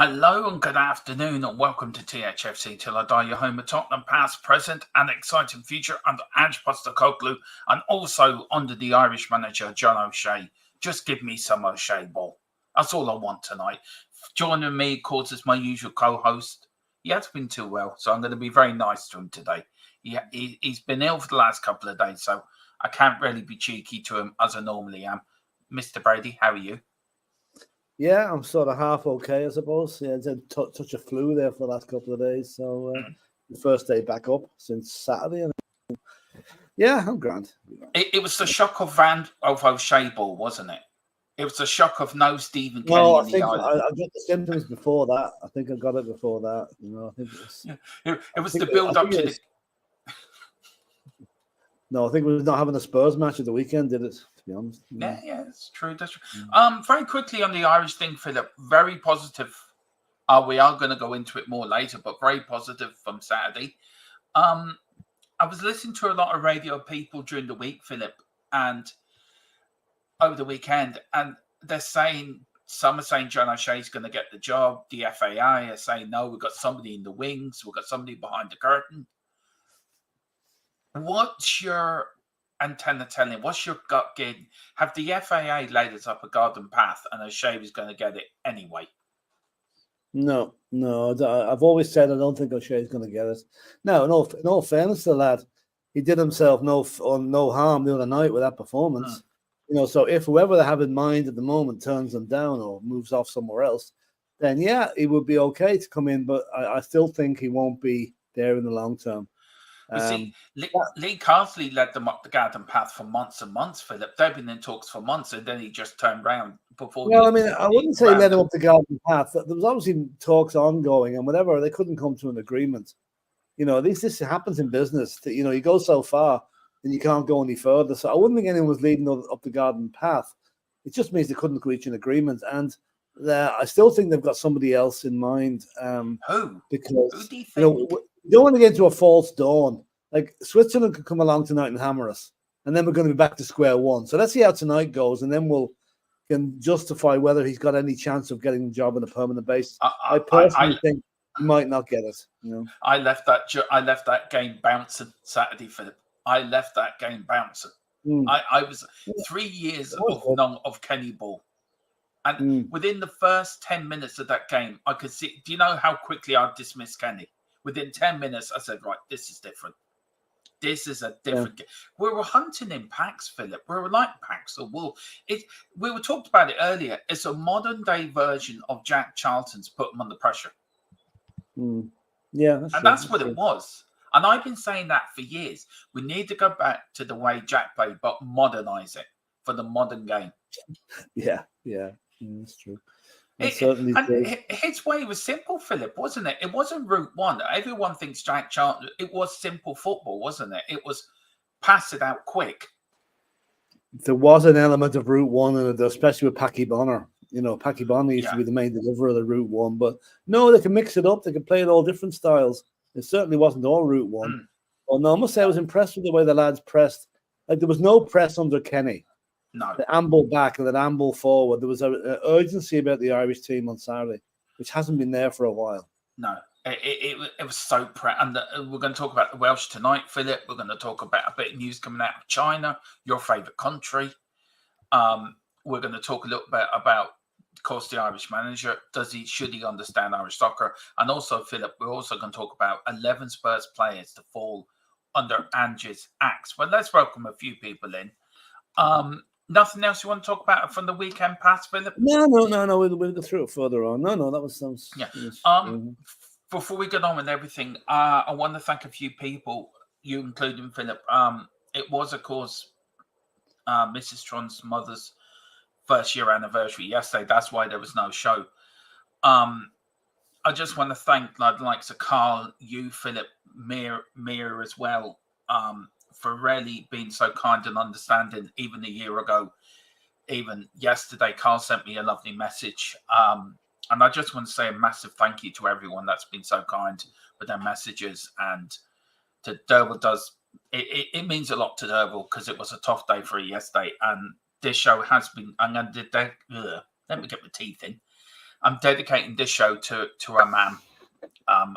Hello and good afternoon and welcome to THFC Till I Die, your home of Tottenham past, present and exciting future under Ange and also under the Irish manager John O'Shea. Just give me some O'Shea ball. That's all I want tonight. Joining me, of course, is my usual co-host. He has been too well, so I'm going to be very nice to him today. He's been ill for the last couple of days, so I can't really be cheeky to him as I normally am. Mr. Brady, how are you? Yeah, I'm sort of half okay, I suppose. Yeah, I had touch of flu there for the last couple of days. So the first day back up since Saturday. Yeah, I'm grand. It was the shock of O'Shea ball, wasn't it? It was the shock of no Stephen Kenny No, in the island. I got the symptoms before that. I think I got it before that. You know, I think it was. Yeah, it was the build up to the. No, I think we were not having a Spurs match at the weekend, did it? To be honest. Yeah, that's true. That's true. Very quickly on the Irish thing, Philip. Very positive. We are going to go into it more later, but very positive from Saturday. I was listening to a lot of radio people during the week, Philip, and over the weekend, and they're saying, some are saying John O'Shea's going to get the job. The FAI are saying, no, we've got somebody in the wings. We've got somebody behind the curtain. What's your antenna telling? What's your gut getting? Have the FAA laid us up a garden path and O'Shea was going to get it anyway? No. I've always said I don't think O'Shea's going to get it. Now, in all fairness to the lad, he did himself no harm the other night with that performance. You know, so if whoever they have in mind at the moment turns them down or moves off somewhere else, then yeah, he would be okay to come in. But I still think he won't be there in the long term. See, Lee Carsley led them up the garden path for months and months, Philip. They've been in talks for months, and then he just turned round before. Well, I mean, I wouldn't say led them up the garden path. There was obviously talks ongoing, and whatever, they couldn't come to an agreement. You know, at least this happens in business. That, you know, you go so far, and you can't go any further. So I wouldn't think anyone was leading up the garden path. It just means they couldn't reach an agreement, and I still think they've got somebody else in mind. Who? Because Who do you think? You know, you don't want to get into a false dawn. Like Switzerland could come along tonight and hammer us, and then we're going to be back to square one. So let's see how tonight goes, and then can justify whether he's got any chance of getting the job on a permanent basis. I personally think he might not get it. You know, I left that game bouncing Saturday, Philip. I left that game bouncing. I was 3 years of Kenny ball. And within the first 10 minutes of that game, I could see. Do you know how quickly I dismissed Kenny? Within 10 minutes, I said, right, this is different. This is a different game. We were hunting in packs, Philip. We were like packs of wolves. We were talked about it earlier. It's a modern day version of Jack Charlton's Put 'Em Under Pressure. Yeah. That's what it was. And I've been saying that for years. We need to go back to the way Jack played, but modernize it for the modern game. Yeah, that's true. His way was simple, Philip, wasn't it? It wasn't route one. Everyone thinks Jack Charlton. It was simple football, wasn't it? It was pass it out quick. There was an element of route one in it, especially with Packy Bonner. You know, Packy Bonner used to be the main deliverer of the route one, but no, they can mix it up. They can play it all different styles. It certainly wasn't all route one. Well, no, I must say I was impressed with the way the lads pressed. Like there was no press under Kenny. No. The amble back and then amble forward. There was an urgency about the Irish team on Saturday, which hasn't been there for a while. No, it was so and we're going to talk about the Welsh tonight, Philip. We're going to talk about a bit of news coming out of China, your favourite country. We're going to talk a little bit about, of course, the Irish manager. Should he understand Irish soccer? And also, Philip, we're also going to talk about 11 Spurs players to fall under Ange's axe. But let's welcome a few people in. Nothing else you want to talk about from the weekend past, Philip? No. We'll go through it further on. No, that was sounds. Yeah. Before we get on with everything, I want to thank a few people, you including Philip. It was, of course, Mrs. Tron's mother's first year anniversary yesterday. That's why there was no show. I just want to thank the likes of Carl, you, Philip, Mia as well. For really being so kind and understanding. Even a year ago, even yesterday, Carl sent me a lovely message. And I just want to say a massive thank you to everyone that's been so kind with their messages. And to Derville it means a lot to Derville because it was a tough day for her yesterday. And this show has been, let me get my teeth in. I'm dedicating this show to our man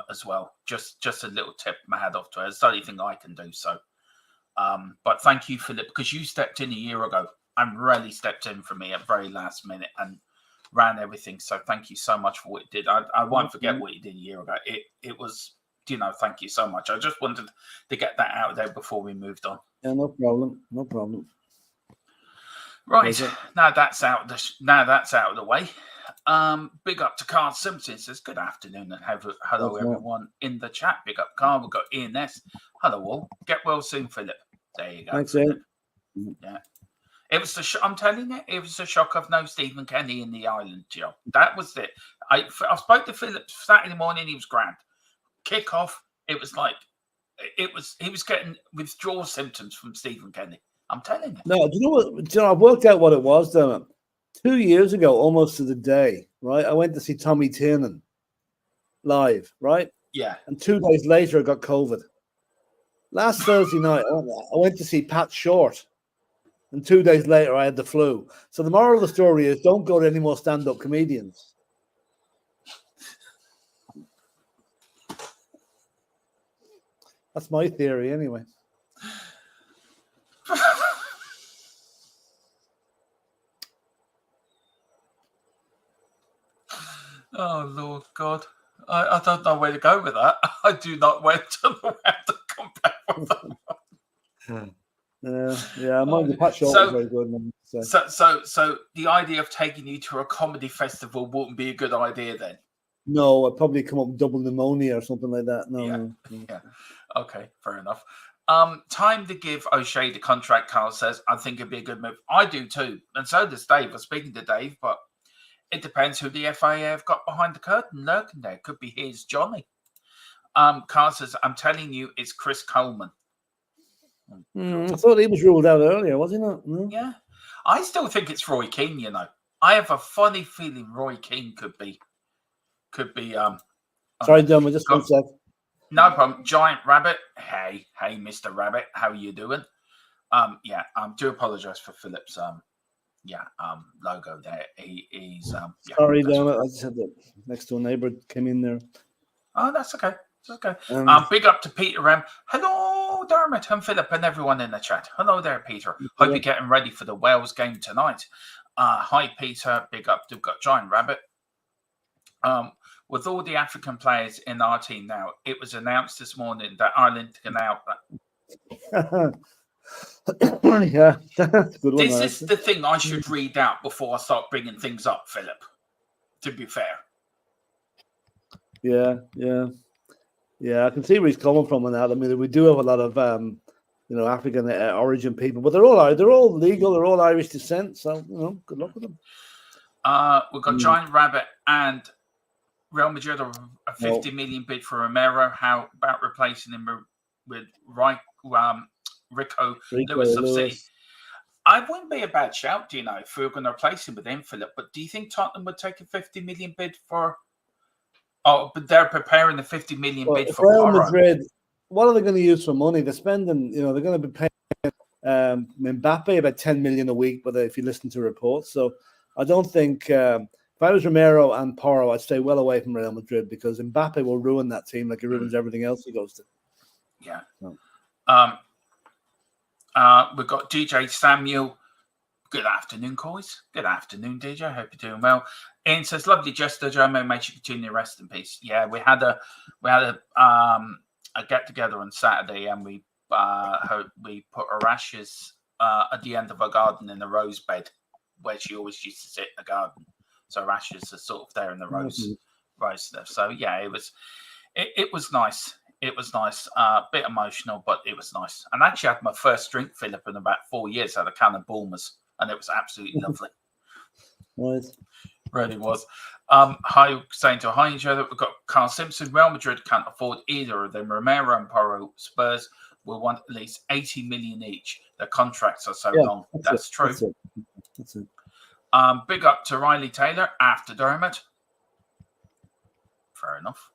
as well. Just a little tip, my hat off to her. It's the only thing I can do. So, but thank you, Philip, because you stepped in a year ago and really stepped in for me at very last minute and ran everything. So thank you so much for what you did. I won't forget what you did a year ago. It was, thank you so much. I just wanted to get that out there before we moved on. Yeah, no problem. No problem. Right, now that's out of the way. Big up to Carl Simpson, says good afternoon and hello everyone in the chat. Big up Carl. We've got Ian S. Hello all. Get well soon, Philip. There you go. Thanks, Ian. Yeah. It was I'm telling you, it was a shock of no Stephen Kenny in the Island job. That was it. I spoke to Philip Saturday morning. He was grand. Kick off. It was like he was getting withdrawal symptoms from Stephen Kenny. I'm telling you. No, do you know what? I've worked out what it was, Dermot. 2 years ago, almost to the day, right? I went to see Tommy Tiernan live, right? Yeah. And 2 days later, I got COVID. Last Thursday night, I went to see Pat Short. And 2 days later, I had the flu. So the moral of the story is don't go to any more stand-up comedians. That's my theory anyway. Oh, Lord God. I don't know where to go with that. I do not know where to come back with that. Yeah, mind the Pat Short was very good. So the idea of taking you to a comedy festival wouldn't be a good idea then? No, I'd probably come up with double pneumonia or something like that. No. Yeah. Okay, fair enough. Time to give O'Shea the contract, Carl says. I think it'd be a good move. I do too. And so does Dave. I was speaking to Dave, but it depends who the FIA have got behind the curtain lurking there. Could be his Johnny. Carl says, I'm telling you, it's Chris Coleman. I thought he was ruled out earlier, was he not? No? Yeah. I still think it's Roy Keane, I have a funny feeling Roy Keane could be sorry, Dummer, just one sec. No problem. Giant Rabbit. Hey, Mr. Rabbit, how are you doing? Do apologize for Philip's logo there. He's sorry, Dummer, I just had the next door neighbor came in there. Oh, that's okay. Okay. Big up to Peter M. Hello, Dermot and Philip and everyone in the chat. Hello there, Peter. Hope you're getting ready for the Wales game tonight. Hi, Peter. Big up. We've got Giant Rabbit. With all the African players in our team now, it was announced this morning that Ireland can out. Yeah, that's a good one. This is the thing I should read out before I start bringing things up, Philip. To be fair. Yeah, I can see where he's coming from on that. I mean, we do have a lot of African origin people, but they're all legal, they're all Irish descent. So good luck with them. We've got Giant Rabbit and Real Madrid are a 50 million bid for Romero. How about replacing him with Rico Lewis of City? I wouldn't be a bad shout, if we were going to replace him with him, Philip. But do you think Tottenham would take a 50 million bid for? Oh, but they're preparing the 50 million bid for Real Madrid. What are they going to use for money? They're spending, they're going to be paying Mbappe about 10 million a week, but if you listen to reports. So I don't think, if I was Romero and Porro, I'd stay well away from Real Madrid because Mbappe will ruin that team like he ruins everything else he goes to. Yeah. We've got DJ Samuel. Good afternoon, guys. Good afternoon, DJ. Hope you're doing well. Ian says, lovely gesture, Joe. May you continue, rest in peace. Yeah, we had a get together on Saturday, and we put her ashes at the end of her garden in a rose bed where she always used to sit in the garden. So her ashes are sort of there in the rose stuff. So yeah, it was nice. It was nice. A bit emotional, but it was nice. And actually, I had my first drink, Philip, in about 4 years. I had a can of Bulmers, and it was absolutely lovely. Nice. Really was. Hi, saying to hi each other. We've got Carl Simpson. Real Madrid can't afford either of them. Romero and Porro. Spurs will want at least 80 million each. Their contracts are so long. That's true. That's it. Big up to Riley Taylor after Dermot. Fair enough.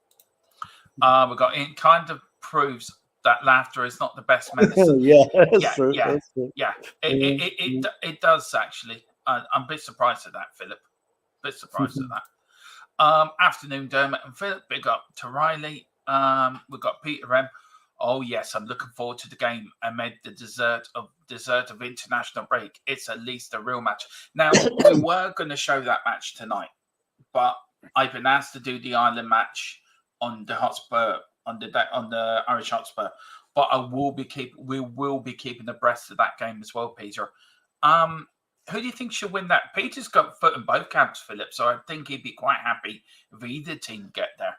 We got it kind of proves that laughter is not the best medicine. That's true. It does actually. I'm a bit surprised at that, Philip. A bit surprised at that. Afternoon, Dermot and Philip. Big up to Riley. We've got Peter M. Oh yes, I'm looking forward to the game amid the desert of international break. It's at least a real match. Now we were going to show that match tonight, but I've been asked to do the Ireland match on the Hotspur on the Irish Hotspur. But we will be keeping abreast of that game as well, Peter. Who do you think should win that? Peter's got foot in both camps, Philip, so I think he'd be quite happy if either team get there.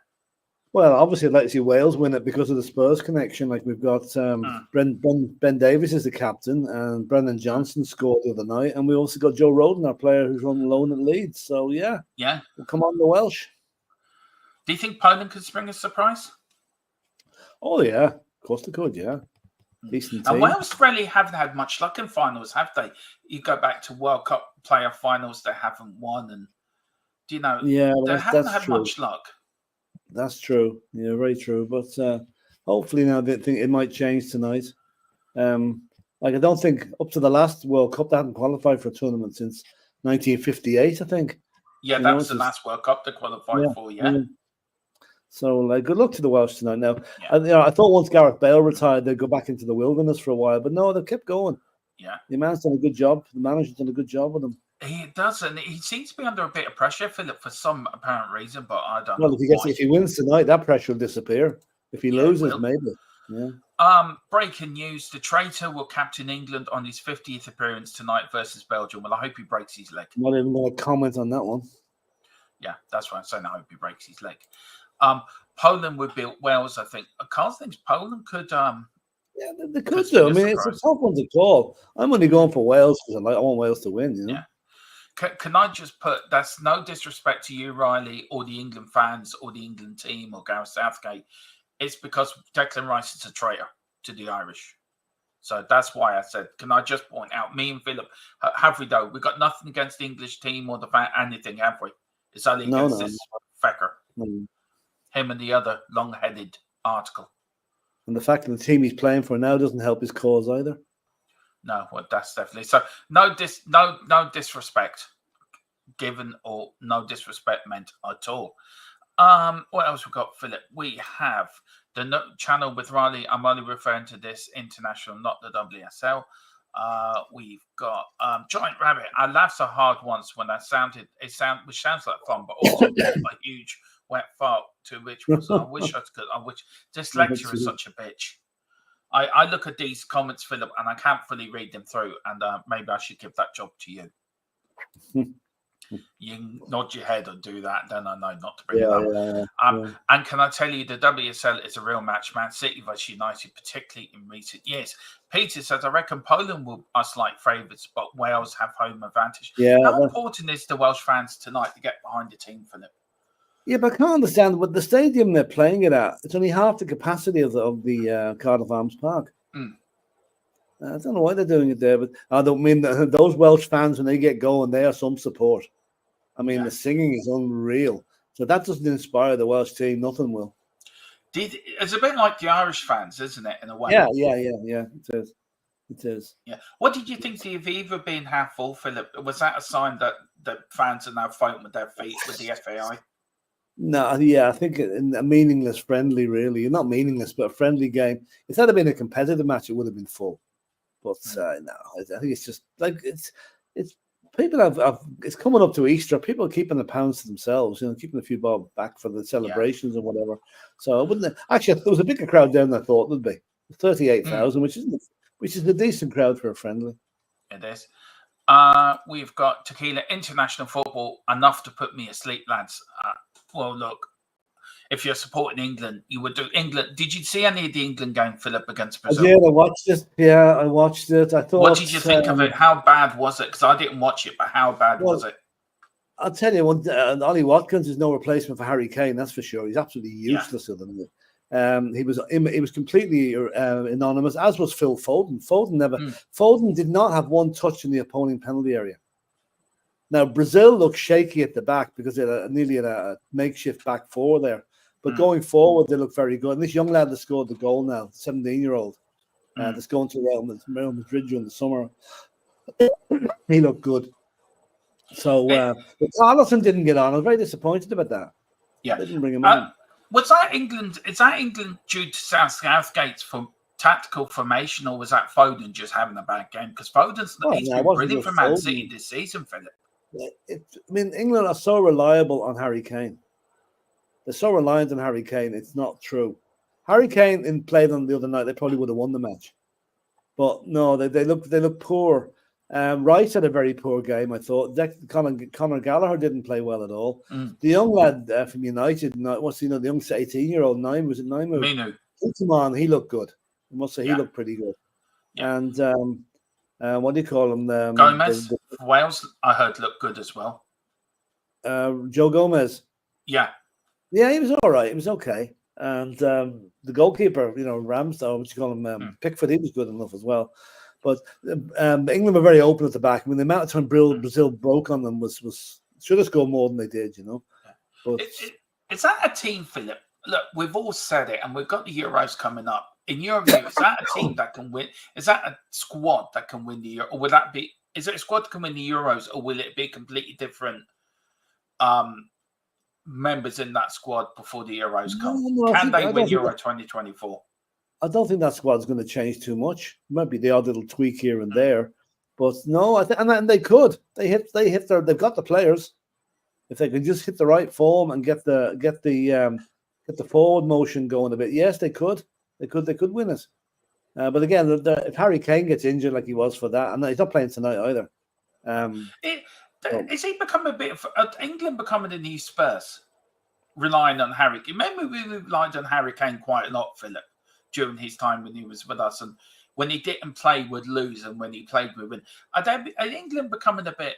Well, obviously, I'd like to see Wales win it because of the Spurs connection. Like we've got Ben Davies is the captain, and Brendan Johnson scored the other night, and we also got Joe Roden, our player who's on loan at Leeds. So yeah, we'll come on the Welsh. Do you think Poland could spring a surprise? Oh yeah, of course they could. Yeah, decent team. And Wales really haven't had much luck in finals, have they? You go back to World Cup playoff finals, they haven't won, and they haven't had much luck. That's true. Yeah, very true. But hopefully now they think it might change tonight. Like I don't think up to the last World Cup they haven't qualified for a tournament since 1958. I think. Yeah, that was the last World Cup they qualified for. Yeah. So, like, good luck to the Welsh tonight. Now, I thought once Gareth Bale retired, they'd go back into the wilderness for a while, but no, they've kept going. Yeah, the man's done a good job. The manager's done a good job with them. He does, and he seems to be under a bit of pressure, Philip, for some apparent reason. But I don't know. Well, if he wins tonight, that pressure will disappear. If he loses, maybe. Yeah. Breaking news: the traitor will captain England on his 50th appearance tonight versus Belgium. Well, I hope he breaks his leg. I'm not even going to comment on that one. Yeah, that's what I'm saying. I hope he breaks his leg. Poland would beat Wales, I think. Carl thinks Poland could. Yeah, they could do. I mean, it's a tough one to call. I'm only going for Wales because I want Wales to win. You know? Yeah. Can I just put? That's no disrespect to you, Riley, or the England fans, or the England team, or Gareth Southgate. It's because Declan Rice is a traitor to the Irish. So that's why I said, can I just point out, me and Philip, have we though? We've got nothing against the English team or the fan, anything, have we? It's only against this fecker. No. Him and the other long-headed article. And the fact that the team he's playing for now doesn't help his cause either. No, well, that's definitely so. No disrespect given, or no disrespect meant at all. What else we got, Philip? We have the channel with Riley. I'm only referring to this international, not the WSL. We've got Giant Rabbit. I laughed so hard once when which sounds like fun, but also a huge wet fart, to which was I wish dyslexia is such a bitch. I look at these comments, Philip, and I can't fully read them through, and maybe I should give that job to you. You can nod your head or do that, then I know not to bring it up. And can I tell you, the WSL is a real match. Man City versus United, particularly in recent years. Peter says, I reckon Poland will are slight favourites, but Wales have home advantage. How important is the Welsh fans tonight to get behind the team, Philip? Yeah, but I can't understand. But the stadium they're playing it at, it's only half the capacity of the Cardiff Arms Park. I don't know why they're doing it there, but I don't mean that those Welsh fans, when they get going, they are some support. I mean, the singing is unreal. So that doesn't inspire the Welsh team. Nothing will. It's a bit like the Irish fans, isn't it, in a way? Yeah. It is. Yeah. What did you think of the Aviva being half full, Philip? Was that a sign that the fans are now fighting with their feet with the FAI? No, I think a meaningless friendly, really. Not meaningless, but a friendly game. If that had been a competitive match, it would have been full. But no, I think it's just like it's people have it's coming up to Easter. People are keeping the pounds to themselves, keeping a few bob back for the celebrations and whatever. So I wouldn't actually. There was a bigger crowd down than I thought there'd be. 38,000, which is a decent crowd for a friendly. It is. We've got Tequila International Football, enough to put me asleep, lads. Well, look, if you're supporting England, you would do England. Did you see any of the England game, Philip, against Brazil? I watched it. Yeah, I watched it. I thought. What did you think of it? How bad was it? Because I didn't watch it, but how bad was it? I'll tell you, Ollie Watkins is no replacement for Harry Kane. That's for sure. He's absolutely useless at the minute. He was completely anonymous, as was Phil Foden. Foden did not have one touch in the opposing penalty area. Now Brazil looked shaky at the back because they nearly had a makeshift back four there. But going forward, they look very good. And this young lad that scored the goal now, 17-year-old, that's going to Real Madrid during the summer, he looked good. So but Allison didn't get on. I was very disappointed about that. Yeah, They didn't bring him on. Was that England? Is that England due to Southgate's for tactical formation, or was that Foden just having a bad game? Because Foden's he's been brilliant for Man City this season, Philip. England are so reliable on Harry Kane. They're so reliant on Harry Kane. It's not true. Harry Kane played on the other night. They probably would have won the match, but no, they look poor. Rice had a very poor game, I thought. Conor Gallagher didn't play well at all. The young lad from United, the young 18-year-old, was it Nine? Minu. He looked good. I must say, he looked pretty good. Yeah. And what do you call him? Gomez, Wales, I heard looked good as well. Joe Gomez. Yeah, he was all right. He was okay. And the goalkeeper, Ramsdale, what you call him, Pickford, he was good enough as well. But England were very open at the back. I mean, the amount of time Brazil broke on them was should have scored more than they did, But is that a team, Philip? Look, we've all said it, and we've got the Euros coming up. In your view, is that a team that can win? Is that a squad that can win the Euro? Or will that be? Is it a squad that can win the Euros, or will it be completely different members in that squad before the Euros come? Can they win Euro 2024? I don't think that squad's going to change too much. Might be the odd little tweak here and there, but no, I think and they could. They've got the players. If they can just hit the right form and get the forward motion going a bit, yes, they could. They could win it. But again, if Harry Kane gets injured like he was for that, and he's not playing tonight either. Is he becoming a bit of England becoming the new Spurs, relying on Harry Kane? Remember, we relied on Harry Kane quite a lot, Philip, during his time when he was with us, and when he didn't play, would lose, and when he played, would win. Are England becoming a bit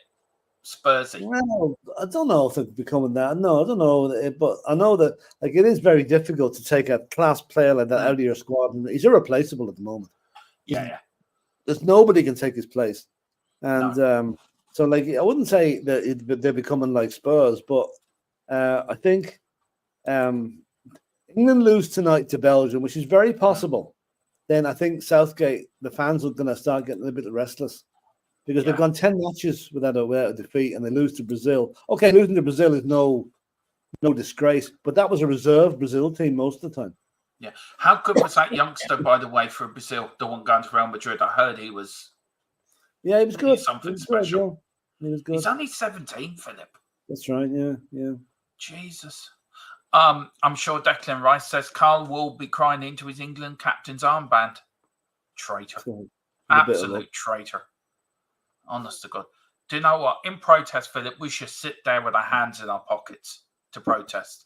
Spursy? Well, I don't know if they're becoming that. No, I don't know, but I know that it is very difficult to take a class player like that out of your squad, and he's irreplaceable at the moment. Yeah. There's nobody can take his place, and so I wouldn't say that they're becoming like Spurs, but I think England lose tonight to Belgium, which is very possible. Then I think Southgate, the fans are going to start getting a bit restless. Because they've gone 10 matches without a defeat, and they lose to Brazil. Okay, losing to Brazil is no disgrace, but that was a reserve Brazil team most of the time. Yeah. How good was that youngster, by the way, for Brazil, the one going to Real Madrid? I heard he was... Yeah, he was good. Something special. He was good. He's only 17, Philip. That's right, yeah. Jesus. I'm sure Declan Rice says Carl will be crying into his England captain's armband. Traitor. Absolute traitor. Honest to God. Do you know what? In protest, Philip, we should sit there with our hands in our pockets to protest.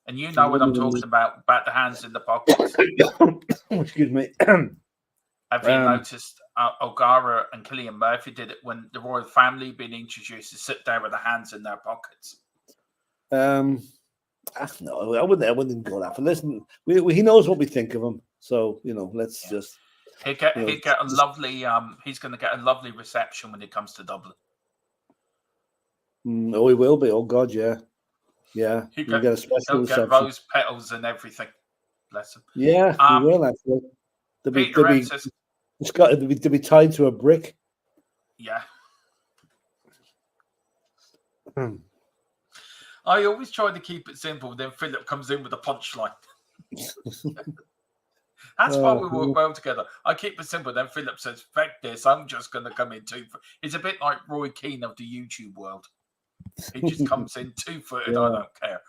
And you know what I'm talking about the hands in the pockets. Excuse me. Have you noticed O'Gara and Cillian Murphy did it when the royal family been introduced to sit there with their hands in their pockets? No, I wouldn't go that far. Listen, he knows what we think of him. So, let's just... He'll get a lovely. He's going to get a lovely reception when he comes to Dublin. Oh, he will be. Oh God, yeah. He'll get a special reception. Get rose petals and everything. Bless him. Yeah, he will actually. They'll be tied to a brick. Yeah. I always try to keep it simple. Then Philip comes in with a punchline. That's why we work well together. I keep it simple. Then Philip says, "Fuck this! I'm just going to come in 2 foot." It's a bit like Roy Keane of the YouTube world. He just comes in 2-footed. I don't care.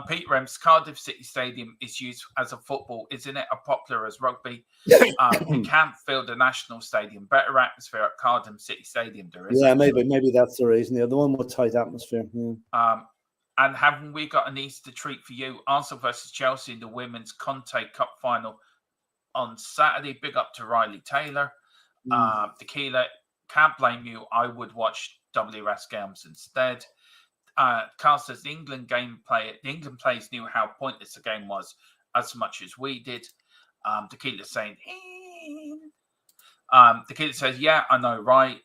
Pete Rems, Cardiff City Stadium is used as a football. Isn't it as popular as rugby? You can't fill the National Stadium. Better atmosphere at Cardiff City Stadium. There is. Yeah, maybe that's the reason. Yeah, the one with tight atmosphere. Yeah. And haven't we got an Easter treat for you? Arsenal versus Chelsea in the Women's Conte Cup final on Saturday. Big up to Riley Taylor. Tequila, can't blame you. I would watch WRS games instead. Carl says the England players knew how pointless the game was as much as we did. Tequila saying, Tequila says, yeah, I know, right?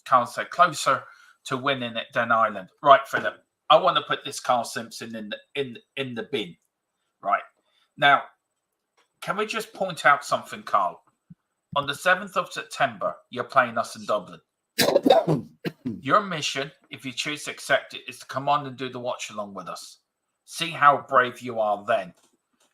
Carl said closer to winning it than Ireland. Right, Philip. I want to put this Carl Simpson in the bin. Right. Now, can we just point out something, Carl? On the 7th of September, you're playing us in Dublin. Your mission, if you choose to accept it, is to come on and do the watch along with us. See how brave you are then.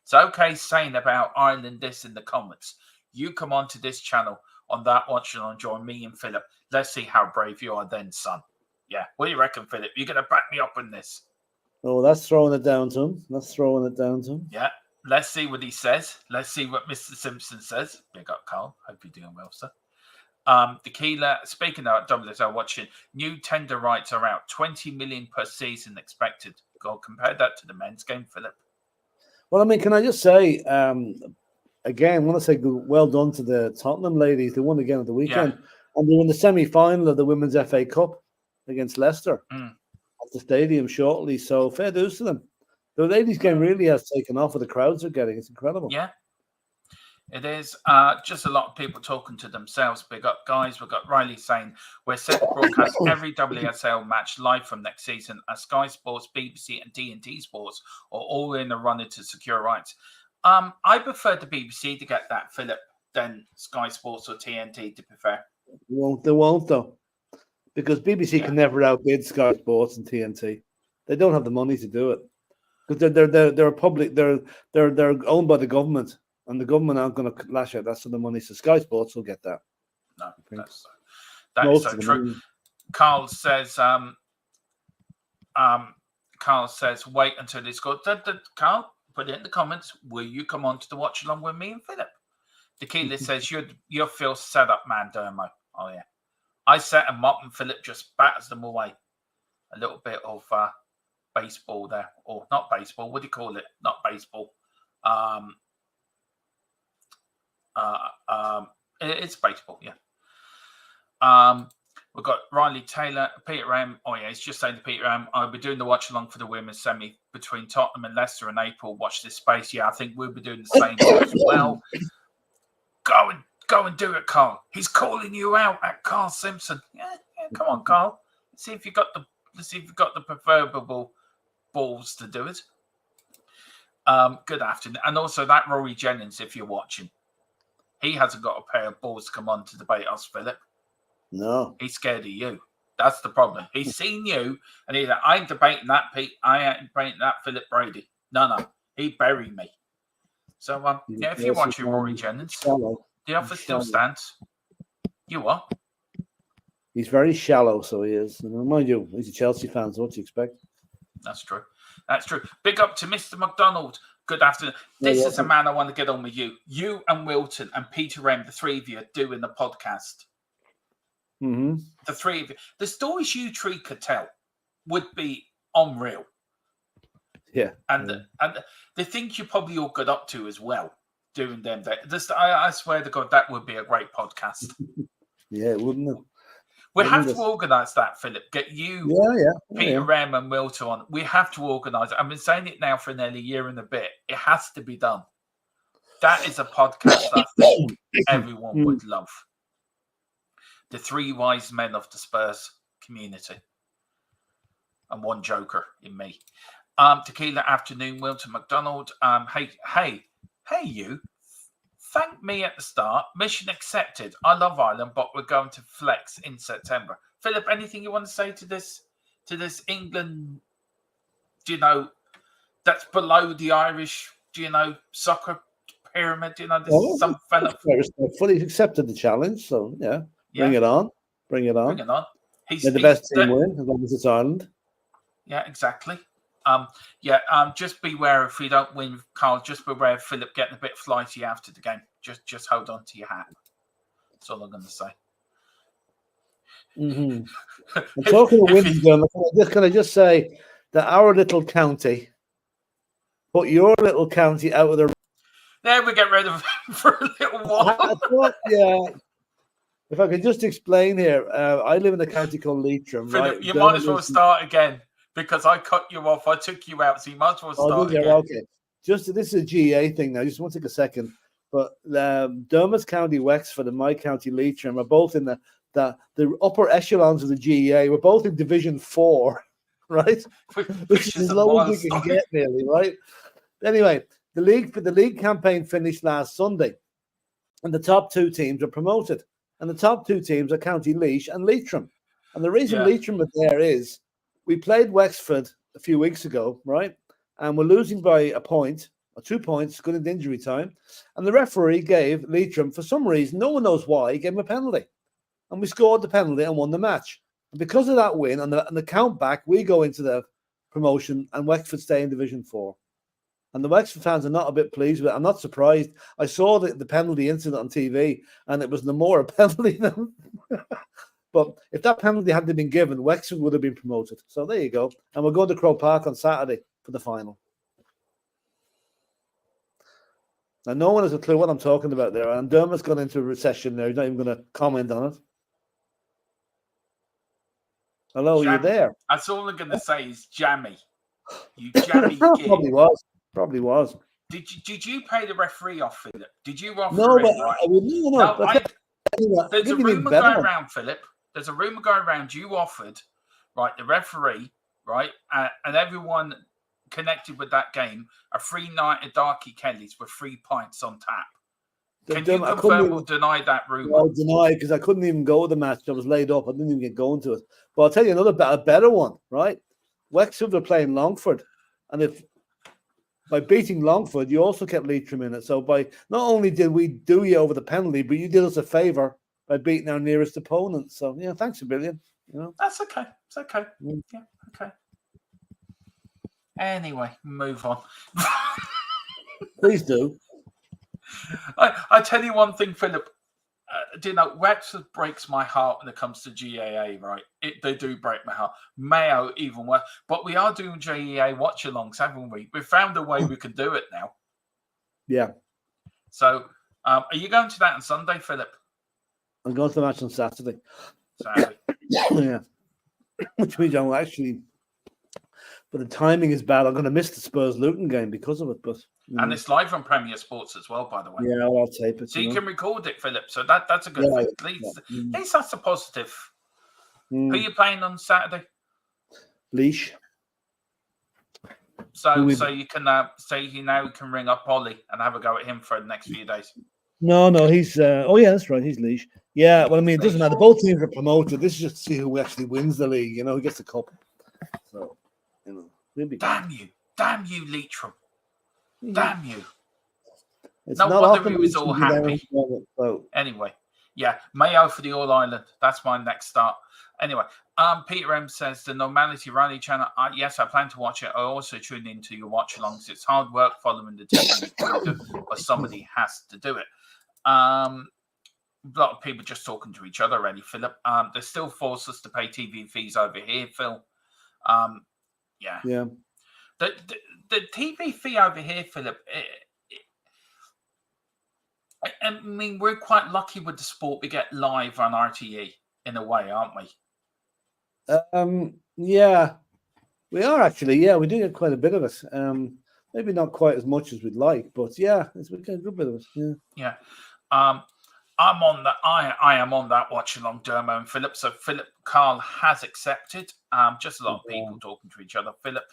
It's okay saying about Ireland this in the comments. You come on to this channel on that watch along, join me and Philip. Let's see how brave you are then, son. Yeah. What do you reckon, Philip? You're going to back me up in this? Oh, that's throwing it down to him. Yeah. Let's see what he says. Let's see what Mr. Simpson says. Big up, Carl. Hope you're doing well, sir. Tequila, speaking of WSL watching, new tender rights are out. 20 million per season expected. God, compare that to the men's game, Philip. Well, I mean, can I just say, again, I want to say well done to the Tottenham ladies. They won again at the weekend. Yeah. And they're in the semi-final of the Women's FA Cup against Leicester at the stadium shortly. So fair dues to them. The ladies' game really has taken off with the crowds they're getting. It's incredible. Yeah, it is. Just a lot of people talking to themselves. Big up, guys. We've got Riley saying, we're set to broadcast every WSL match live from next season as Sky Sports, BBC and TNT Sports are all in a running to secure rights. I prefer the BBC to get that, Philip, than Sky Sports or TNT, to be fair. They won't, though. Because BBC can never outbid Sky Sports and TNT. They don't have the money to do it. Because they're public, they're owned by the government, and the government aren't going to lash out that sort of money. So Sky Sports will get that. No, that is so true. Carl says, wait until this goes. Carl, put it in the comments. Will you come on to the watch along with me and Philip? Tequila says you're Phil set up, man, Dermo. Oh yeah, I set them up and Philip just batters them away. A little bit of baseball there, or not baseball. What do you call it? Not baseball. It's baseball. Yeah. We've got Riley Taylor, Peter M. Oh yeah, he's just saying to Peter M. I'll be doing the watch along for the women's semi between Tottenham and Leicester in April. Watch this space. Yeah, I think we'll be doing the same as well. Go and do it, Carl. He's calling you out at Carl Simpson. Yeah, come on, Carl. Let's see if you've got the preferable balls to do it. Good afternoon. And also that Rory Jennings, if you're watching. He hasn't got a pair of balls to come on to debate us, Philip. No. He's scared of you. That's the problem. He's seen you and he's like, I ain't debating that, Pete. I ain't debating that, Philip Brady. No. He'd bury me. So, if you're watching Rory Jennings, the offer still stands. You are. He's very shallow, so he is. And mind you, he's a Chelsea fan, so what do you expect? That's true. Big up to Mr. McDonald. Good afternoon. This is a man I want to get on with you. You and Wilton and Peter M, the three of you are doing the podcast. Mm-hmm. The three of you. The stories you three could tell would be unreal. Yeah. And the things you probably all got up to as well, doing them. I swear to God, that would be a great podcast. Yeah, wouldn't it? We have to organise that, Philip. Get you, Peter M and Wilton on. We have to organise it. I've been saying it now for nearly a year and a bit. It has to be done. That is a podcast I think everyone would love. The three wise men of the Spurs community. And one joker in me. Tequila afternoon, Wilton McDonald. Hey, you. Thank me at the start. Mission accepted. I love Ireland, but we're going to flex in September. Philip, anything you want to say to this England, that's below the Irish, soccer pyramid? Some fella. Fully accepted the challenge, so yeah. Bring it on. Bring it on. He's the best team win, as long as it's Ireland. Yeah, exactly. Just beware if we don't win, Carl. Just beware of Philip getting a bit flighty after the game. Just hold on to your hat. That's all I'm going to say. Mm-hmm. And talking of winning, can I just say that our little county put your little county out of the. There we get rid of him for a little while. If I could just explain here, I live in a county called Leitrim. Philip, right? You might as well start again. Because I cut you off, I took you out, so you might as well start again. Okay. This is a GA thing now. Just want to take a second. But Dermot's County Wexford and my county Leitrim are both in the upper echelons of the GA. We're both in Division 4, right? Which is as low as we can get, nearly, right? Anyway, the league campaign finished last Sunday, and the top two teams are promoted. And the top two teams are County Laois and Leitrim. And the reason Leitrim was there is we played Wexford a few weeks ago, right? And we're losing by a point or 2 points, going into injury time. And the referee gave Leitrim, for some reason, no one knows why, he gave him a penalty. And we scored the penalty and won the match. And because of that win and the count back, we go into the promotion and Wexford stay in Division 4. And the Wexford fans are not a bit pleased with it. I'm not surprised. I saw the penalty incident on TV, and it was no more a penalty than. But if that penalty hadn't been given, Wexford would have been promoted. So there you go. And we're going to Croke Park on Saturday for the final. Now, no one has a clue what I'm talking about there. And Dermot's gone into a recession there. He's not even going to comment on it. Hello, are you there? That's all I'm going to say is jammy. You jammy kid. Probably was. Did you pay the referee off, Philip? Did you offer no, him? But, right? No. There's a rumour going around, Philip. There's a rumour going around. You offered, right, the referee, right, and everyone connected with that game a free night at Darky Kelly's with 3 pints on tap. Can you confirm or deny that rumour? I'll deny it because I couldn't even go to the match. I was laid up. I didn't even get going to it. But I'll tell you a better one, right? Wexford are playing Longford. And if by beating Longford, you also kept Leitrim in it. So by not only did we do you over the penalty, but you did us a favour by beating our nearest opponent. So yeah, thanks a billion. You know, that's okay. It's okay. Yeah, okay. Anyway, move on. Please do. I tell you one thing, Philip. Do you know, Wexford breaks my heart when it comes to GAA, right? They do break my heart. Mayo even worse. But we are doing GAA watch-alongs, haven't we? We've found a way we can do it now. Yeah. So, are you going to that on Sunday, Philip? I'm going to the match on Saturday. Saturday. Yeah. Which means I'm actually... But the timing is bad. I'm going to miss the Spurs-Luton game because of it. But and it's live on Premier Sports as well, by the way. Yeah, I'll tape it. So you can record it, Philip. So that's a good thing. At least that's a positive. Who are you playing on Saturday? Leash. So you can now can ring up Ollie and have a go at him for the next few days. No, he's that's right. He's Leash. Yeah, well, I mean, it doesn't matter. Both teams are promoted. This is just to see who actually wins the league. You know, who gets the cup. So. Damn you, Leitrim. Damn you. It's no wonder he was all happy. Anyway, yeah, Mayo for the All-Ireland. That's my next start. Anyway, Peter M says, the Normality Rally channel. Yes, I plan to watch it. I also tune into your watch-alongs. It's hard work following the TV, but somebody has to do it. A lot of people just talking to each other already, Philip. They still force us to pay TV fees over here, Phil. Yeah. The TV fee over here, Philip. I mean, we're quite lucky with the sport we get live on RTE in a way, aren't we? Yeah, we are actually. Yeah, we do get quite a bit of it. Maybe not quite as much as we'd like, but yeah, we get a good bit of it. Yeah. Yeah. I'm on that. I am on that watch along, Dermo and Philip. So Philip Carl has accepted. Just a lot of people talking to each other. Philip,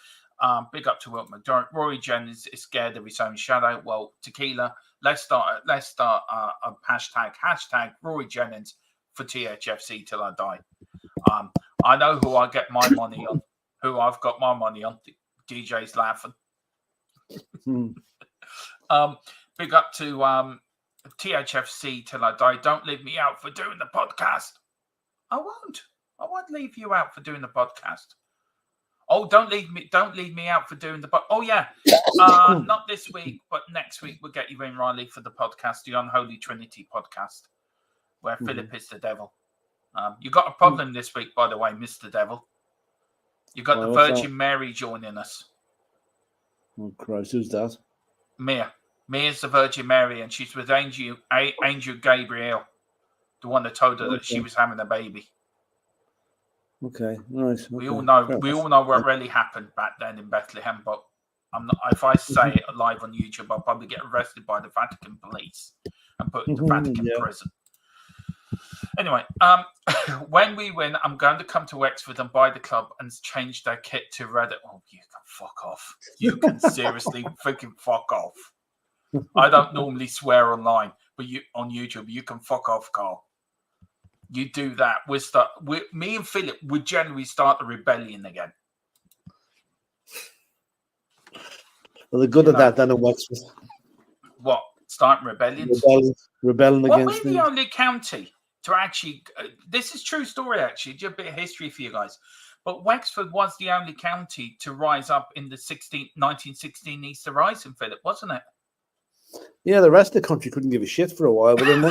big up to Wilt McDermott. Rory Jennings is scared of his own shadow. Well, tequila. Let's start a hashtag Rory Jennings for THFC till I die. I know who I get my money on. Who I've got my money on. DJ's laughing. Big up to THFC till I die. Don't leave me out for doing the podcast. I won't leave you out for doing the podcast. Oh, don't leave me out for doing the oh yeah. Not this week, but next week we'll get you in, Riley, for the podcast, the Unholy Trinity podcast, where Philip is the devil. You got a problem this week, by the way, Mr. Devil. You got the Virgin Mary joining us. Oh Christ, who's that? Mia's the Virgin Mary, and she's with Angel Gabriel, the one that told her that she was having a baby. Okay, nice. We all know what really happened back then in Bethlehem, but I'm not. If I say it live on YouTube, I'll probably get arrested by the Vatican police and put in the Vatican prison. Anyway, when we win, I'm going to come to Wexford and buy the club and change their kit to red. Oh, you can fuck off. You can seriously freaking fuck off. I don't normally swear online, but on YouTube, you can fuck off, Carl. you do that, me and Philip would generally start the rebellion again. Well, they're good at that then in Wexford. What? Starting rebellions? Rebelling What against we're the only county to actually, this is true story actually, just a bit of history for you guys. But Wexford was the only county to rise up in the 1916 Easter Rising, Philip, wasn't it? Yeah, the rest of the country couldn't give a shit for a while, but then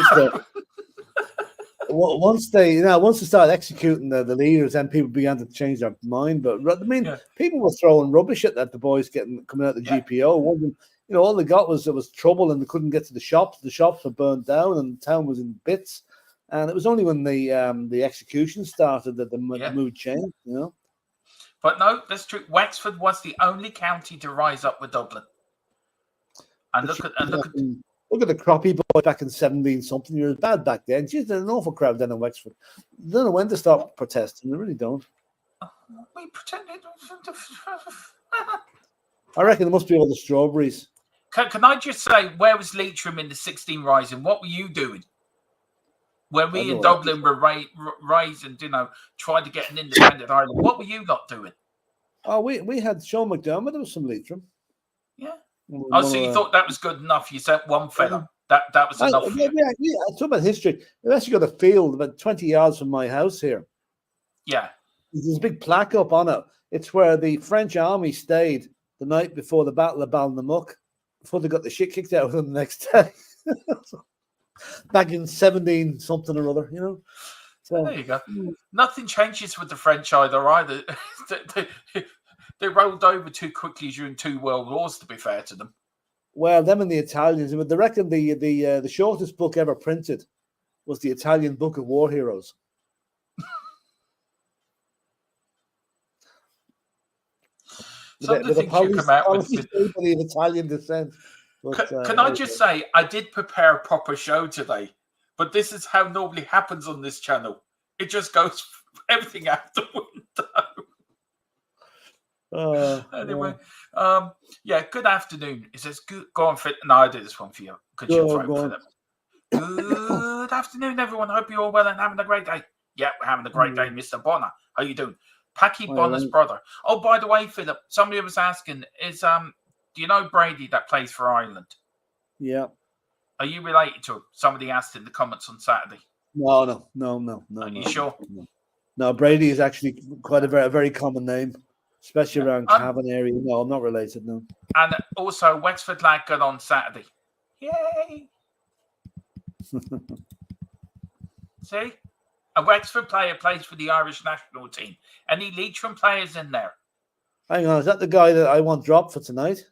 once they started executing the leaders, then people began to change their mind. But I mean, people were throwing rubbish at the boys coming out of the GPO. All they got was there was trouble and they couldn't get to the shops. The shops were burned down and the town was in bits. And it was only when the execution started that the mood changed. But no, that's true. Wexford was the only county to rise up with Dublin. And look at the Croppy boy back in 17 something years. Bad back then. Jeez, there's an awful crowd then in Wexford. They don't know when to stop protesting. They really don't. We pretended. I reckon it must be all the strawberries. Can I just say, where was Leitrim in the 16 Rising? What were you doing? When we in Dublin were rising, tried to get an independent Ireland. What were you not doing? Oh, we had Sean McDermott. There was some Leitrim. Yeah. Oh, so you thought that was good enough? You sent one fella. That was enough for you. Yeah, I talk about history. We've actually got a field about 20 yards from my house here. Yeah. There's a big plaque up on it. It's where the French army stayed the night before the Battle of Balnamuck, before they got the shit kicked out of them the next day. Back in 17 something or other, So there you go. Nothing changes with the French either. They rolled over too quickly during 2 world wars, to be fair to them. Well, them and the Italians, but they reckon the shortest book ever printed was the Italian Book of War Heroes. Some of the things you come out with the Italian descent. But, can I just say, I did prepare a proper show today, but this is how normally happens on this channel. It just goes everything out the window. Anyway, good afternoon. It says, go on, Philip. No, I did this one for you. Philip. Good afternoon, everyone. Hope you're all well and having a great day. Yeah, we're having a great day, Mr. Bonner. How you doing? Packy Bonner's brother. Oh, by the way, Philip, somebody was asking, do you know Brady that plays for Ireland? Yeah. Are you related to him? Somebody asked in the comments on Saturday. No. Are you sure? No, Brady is actually quite a very common name, especially around Cavan area. No, I'm not related, no. And also, Wexford lad got on Saturday. Yay! See? A Wexford player plays for the Irish national team. Any Leitrim players in there? Hang on, is that the guy that I want dropped for tonight?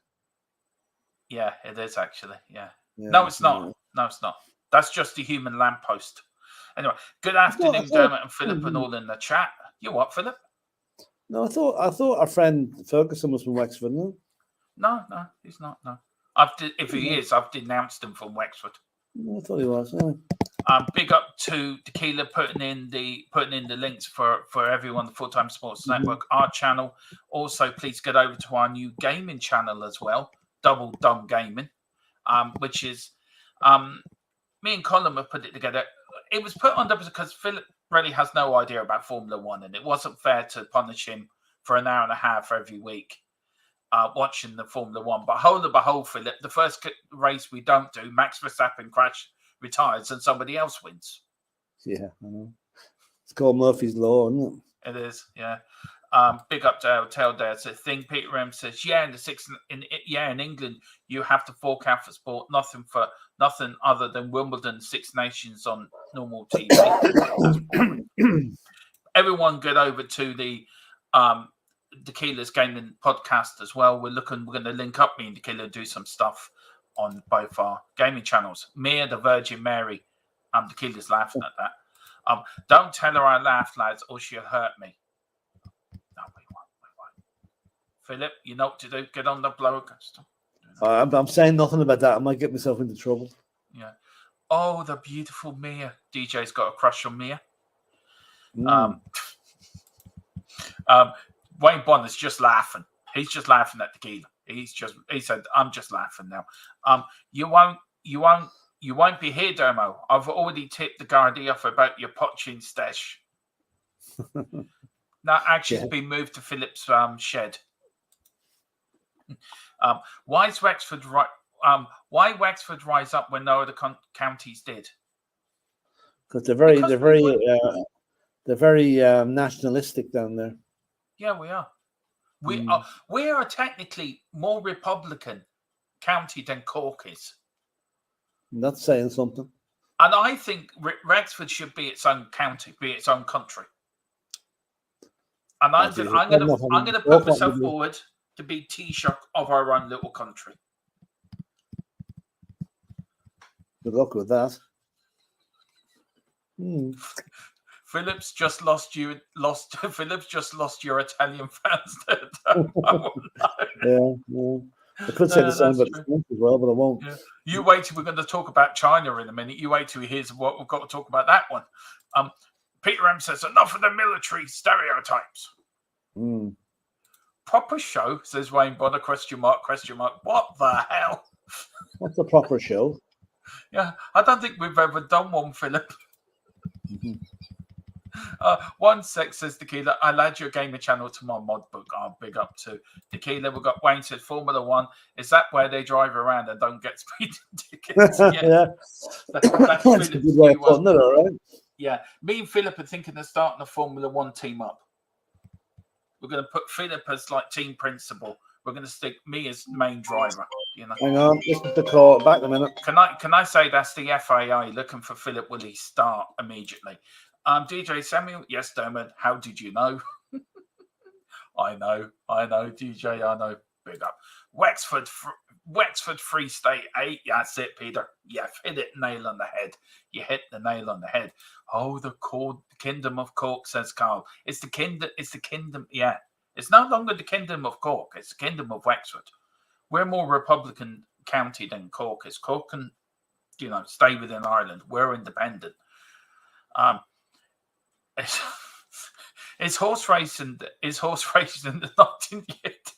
Yeah, it is actually. Yeah. No, it's not. Yeah. No, it's not. That's just the human lamppost. Anyway, good afternoon, Dermot and Philip, and all in the chat. You what, Philip? No, I thought our friend Ferguson was from Wexford. No, he's not. No, if he is, I've denounced him from Wexford. I thought he was. Yeah. Big up to Tequila putting in the links for everyone, the Full Time Sports Network, our channel. Also, please get over to our new gaming channel as well, Double Dumb Gaming, which is me and Colin have put it together. It was put on because Philip really has no idea about Formula One, and it wasn't fair to punish him for an hour and a half every week watching the Formula One. But hold the behold, Philip, the first race we don't do, Max Verstappen retires and somebody else wins. Yeah, I know. It's called Murphy's Law, isn't it? It is, yeah. Big up to Hotel there. So thing Peter M says, in England you have to fork out for sport, nothing other than Wimbledon, Six Nations on normal TV. Everyone get over to the Tequila's Gaming podcast as well. We're going to link up, me and Tequila, do some stuff on both our gaming channels. Mia, the Virgin Mary. Tequila's laughing at that. Don't tell her I laughed, lads, or she'll hurt me. No, we won't. Philip, you know what to do. Get on the bloke. I'm saying nothing about that. I might get myself into trouble. Yeah. Oh, the beautiful Mia. DJ's got a crush on Mia. Wayne Bonner's just laughing. He's just laughing at Tequila. He said, I'm just laughing now. You won't You won't be here, Dermo. I've already tipped the Guardia off about your Pochin stash. That actually has been moved to Philip's shed. Why is Wexford why Wexford rise up when no other counties did? Because they're very nationalistic down there. Yeah, we are. We are technically more Republican county than Cork is. That's saying something. And I think Wexford should be its own county, be its own country. And I'm going to put myself forward to be Taoiseach of our own little country. Good luck with that. Philip's just lost your Italian fans. Yeah. I could say the same about the French as well, but I won't. Yeah. You wait till we're going to talk about China in a minute. You wait till he hears what we've got to talk about that one. Peter M says, enough of the military stereotypes. Proper show, says Wayne Bonner, question mark. What the hell? What's a proper show? Yeah, I don't think we've ever done one, Philip. One sec says Tequila, I'll add your gamer channel to my mod book. I'll big up to Tequila. We've got Wayne said Formula One. Is that where they drive around and don't get speeding tickets? Yeah. That's a good way of putting it, all right? Yeah. Me and Philip are thinking of starting a Formula One team up. We're going to put Philip as like team principal. We're going to stick me as main driver. You know. Hang on, listen to call back in a minute. Can I say that's the FAI looking for Philip? Will he start immediately? DJ Samuel, yes, Dermot. How did you know? I know, DJ. I know. Big up. Wexford Free State 8. Yeah, that's it, Peter. Yeah, hit it nail on the head. You hit the nail on the head. Oh, the Kingdom of Cork, says Carl. It's the kingdom. Yeah, it's no longer the Kingdom of Cork. It's the Kingdom of Wexford. We're more Republican county than Cork is. Cork can, stay within Ireland. We're independent. Is horse racing the 19th?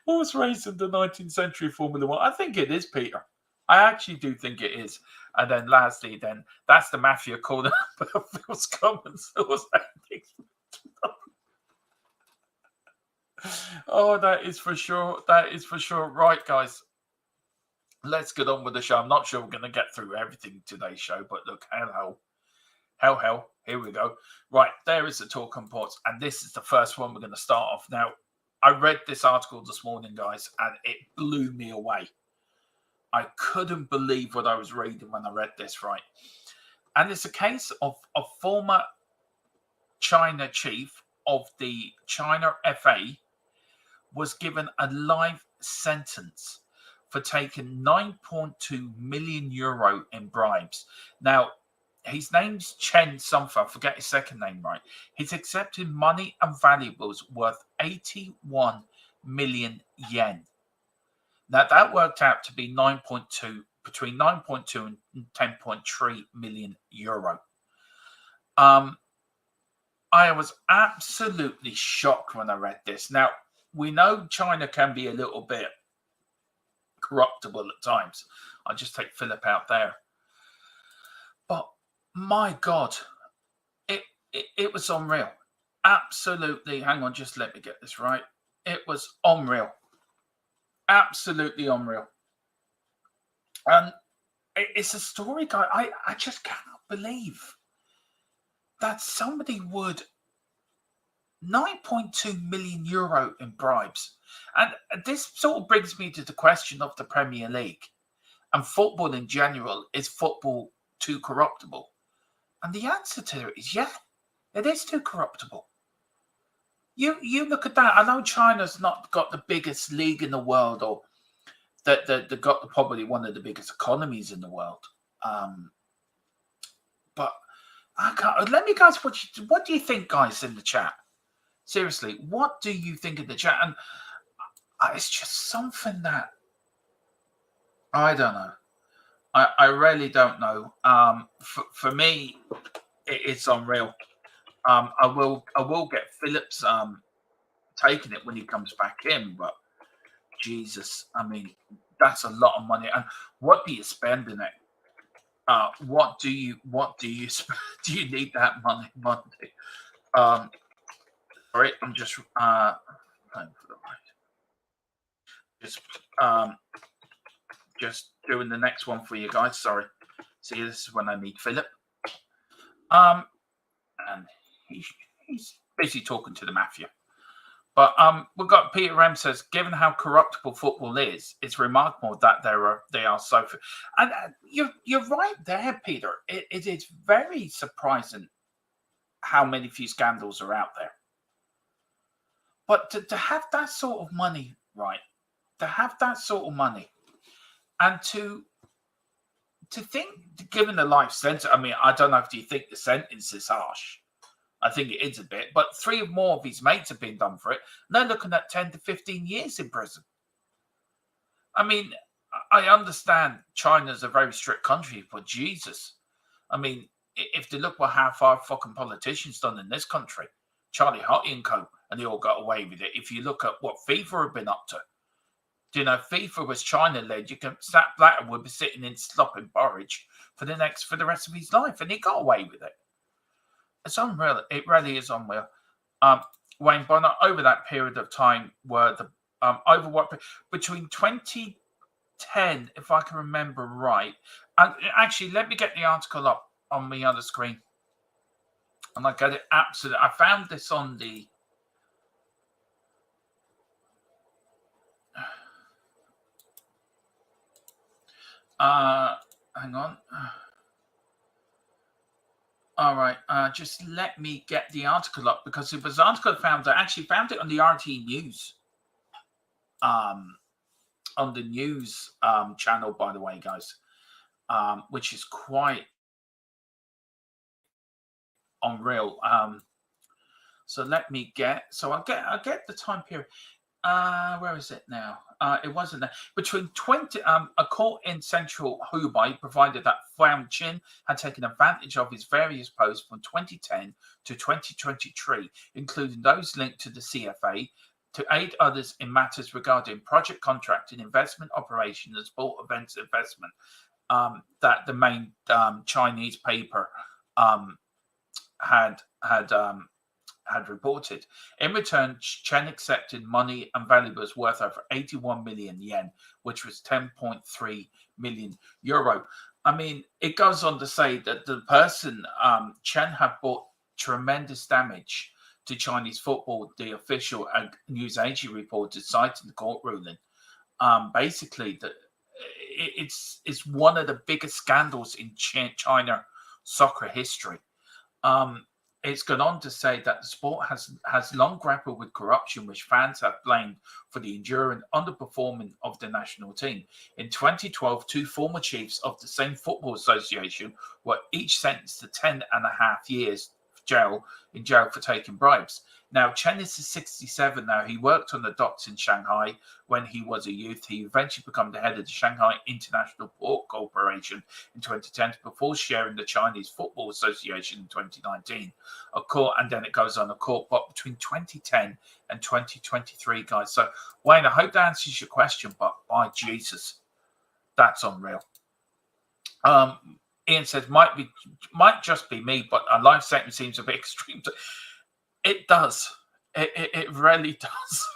Horse racing the 19th century Formula One? I think it is, Peter. I actually do think it is. And then lastly, that's the mafia calling up Phil's comments. Oh, that is for sure. Right, guys. Let's get on with the show. I'm not sure we're going to get through everything today's show, but look, hell, here we go. Right, there is the talking points, and this is the first one we're going to start off. Now, I read this article this morning, guys, and it blew me away. I couldn't believe what I was reading when I read this, right? And it's a case of a former China chief of the China FA was given a life sentence for taking 9.2 million euro in bribes. Now, his name's Chen something. I forget his second name, right? He's accepted money and valuables worth 81 million yen. Now, that worked out to be between 9.2 and 10.3 million euro. I was absolutely shocked when I read this. Now, we know China can be a little bit corruptible at times. I'll just take Philip out there. But my God, it was unreal. Absolutely. Hang on, just let me get this right. It was unreal. Absolutely unreal. And it's a story, guy. I just cannot believe that somebody would 9.2 million euro in bribes. And this sort of brings me to the question of the Premier League and football in general. Is football too corruptible? And the answer to it is yeah, it is too corruptible. You look at that. I know China's not got the biggest league in the world, or that they got probably one of the biggest economies in the world. But I can't. Let me guys. What do you think, guys, in the chat? Seriously, what do you think in the chat? And it's just something that I don't know. I really don't know. For me, it's unreal. I will get Phillips taking it when he comes back in, but Jesus, I mean, That's a lot of money. And what do you spend in it? What do you spend? Do you need that money? Sorry, I'm just playing for the right. Just doing the next one for you guys. Sorry. See, this is when I meet Philip. And he's busy talking to the mafia. But we've got Peter M says, given how corruptible football is, it's remarkable that they are so. And you're right there, Peter. It is very surprising how many few scandals are out there. But to have that sort of money, right? To have that sort of money, and to think, given the life sentence. I mean, I don't know if you think the sentence is harsh. I think it is a bit, but 3 more of his mates have been done for it. And they're looking at 10 to 15 years in prison. I mean, I understand China's a very strict country, but Jesus. I mean, if they look what how far fucking politicians done in this country, Charlie Hottie and co, and they all got away with it. If you look at what FIFA have been up to, do you know, FIFA was China-led. You can Sepp Blatter would be sitting in slopping porridge for the rest of his life, and he got away with it. It's unreal. It really is unreal. Wayne Bonner, over that period of time, were the over what between 2010, if I can remember right. And actually, let me get the article up on the other screen, and I get it absolutely. I found this on the. Hang on. All right, just let me get the article up, because it was an article I actually found it on the RT News, on the news channel, by the way, guys, which is quite unreal. So let me I'll get the time period. Where is it now? It wasn't there. Between 20, a court in central Hubei provided that Huang Qin had taken advantage of his various posts from 2010 to 2023, including those linked to the CFA, to aid others in matters regarding project contracting, investment operation, and sport events investment. That the main Chinese paper had reported. In return, Chen accepted money and valuables worth over 81 million yen, which was 10.3 million euro. I mean, it goes on to say that the person, Chen, had brought tremendous damage to Chinese football, the official news agency reported, citing the court ruling. Basically, that it's one of the biggest scandals in China soccer history. It's gone on to say that the sport has long grappled with corruption, which fans have blamed for the enduring underperforming of the national team. In 2012, 2 former chiefs of the same football association were each sentenced to 10.5 years in jail for taking bribes. Now, Chen is 67 now. He worked on the docks in Shanghai when he was a youth. He eventually became the head of the Shanghai International Port Corporation in 2010 before sharing the Chinese Football Association in 2019. And then it goes on a court, but between 2010 and 2023, guys. So, Wayne, I hope that answers your question, but by Jesus, that's unreal. Ian says, might just be me, but a life sentence seems a bit extreme. It does. It really does.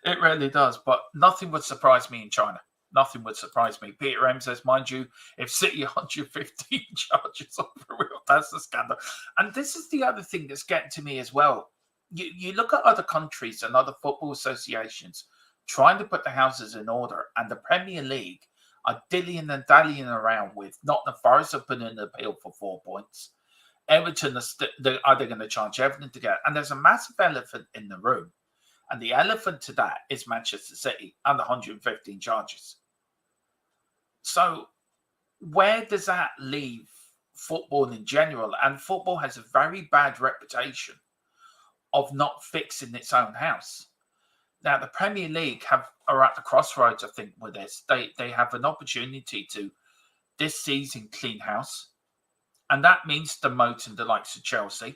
It really does. But nothing would surprise me in China. Nothing would surprise me. Peter M says, mind you, if City 115 charges are for real, that's the scandal. And this is the other thing that's getting to me as well. You look at other countries and other football associations trying to put the houses in order, and the Premier League are dillying and dallying around with Nottingham Forest have put in an appeal for 4 points. Everton are they going to charge everything together? And there's a massive elephant in the room. And the elephant to that is Manchester City and the 115 charges. So where does that leave football in general? And football has a very bad reputation of not fixing its own house. Now, the Premier League are at the crossroads, I think, with this. They have an opportunity to, this season, clean house. And that means demoting the likes of Chelsea